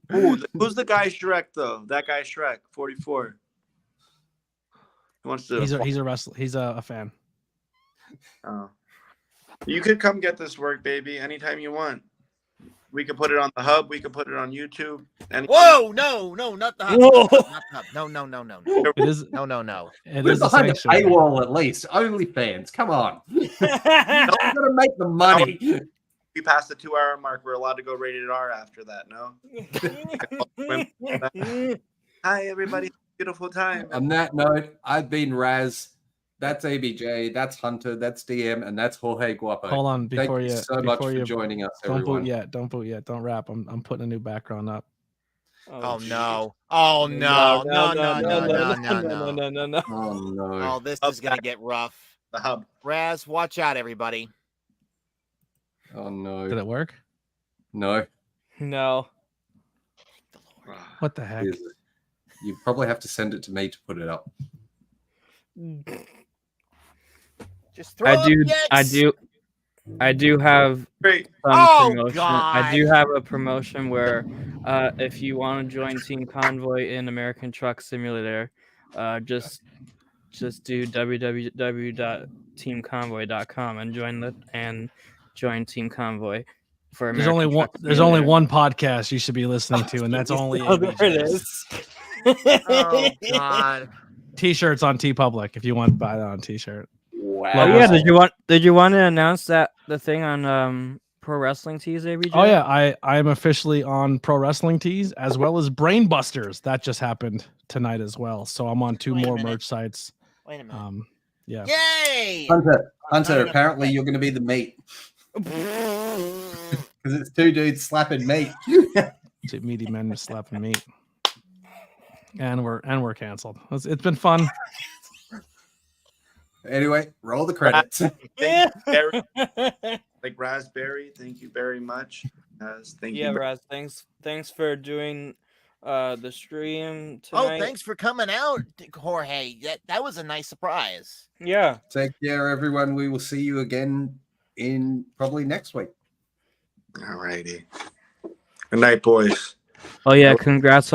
Who's the guy Shrek though? That guy Shrek, 44. He wants to. He's a wrestler. He's a fan. Oh. You could come get this work, baby, anytime you want. We could put it on the hub. We could put it on YouTube. Whoa, no, not the hub. Not the hub. No. It is. No. It is behind a paywall at least. OnlyFans. Come on. I'm gonna make the money. We passed the 2-hour mark. We're allowed to go rated R after that. No. Hi, everybody. Beautiful time. On that note, I've been Raz. That's ABJ. That's Hunter. That's DM, and that's Jorge Guapo. Hold on, Thank you so much for joining us, don't everyone. Don't boot yet. Don't wrap. I'm putting a new background up. Oh no! Oh no! No. Oh no! Oh, this is gonna get rough. The hub. Raz, watch out, everybody. Oh no! Did it work? No. What the heck? You probably have to send it to me to put it up. Just throw I do. I do have Great. promotion. God. I do have a promotion where if you want to join Team Convoy in American Truck Simulator, just do www.teamconvoy.com and join Team Convoy for There's American only one. Truck There's only Simulator. one podcast you should be listening to, and that's only Oh, there it ABJ. is. Oh God. T-shirts on TeePublic if you want to buy that on T-shirt. Oh Wow. yeah, did you want to announce the thing on Pro Wrestling Tees, ABJ? Oh yeah, I am officially on Pro Wrestling Tees as well as Brainbusters. That just happened tonight as well. So I'm on 2 Wait a more minute. merch sites. Wait a minute. Yeah. Yay! Hunter, apparently you're going to be the meat because it's 2 dudes slapping meat. 2 meaty men slapping meat. And we're canceled. It's been fun. Anyway, roll the credits. Thank you, Barry. Like Raspberry, thank you very much. Thank Yeah, you. Raz, thanks for doing the stream Oh, tonight. thanks for coming out, Jorge. That was a nice surprise. Yeah. Take care, everyone. We will see you again in probably next week. All righty. Good night, boys. Oh yeah, congrats on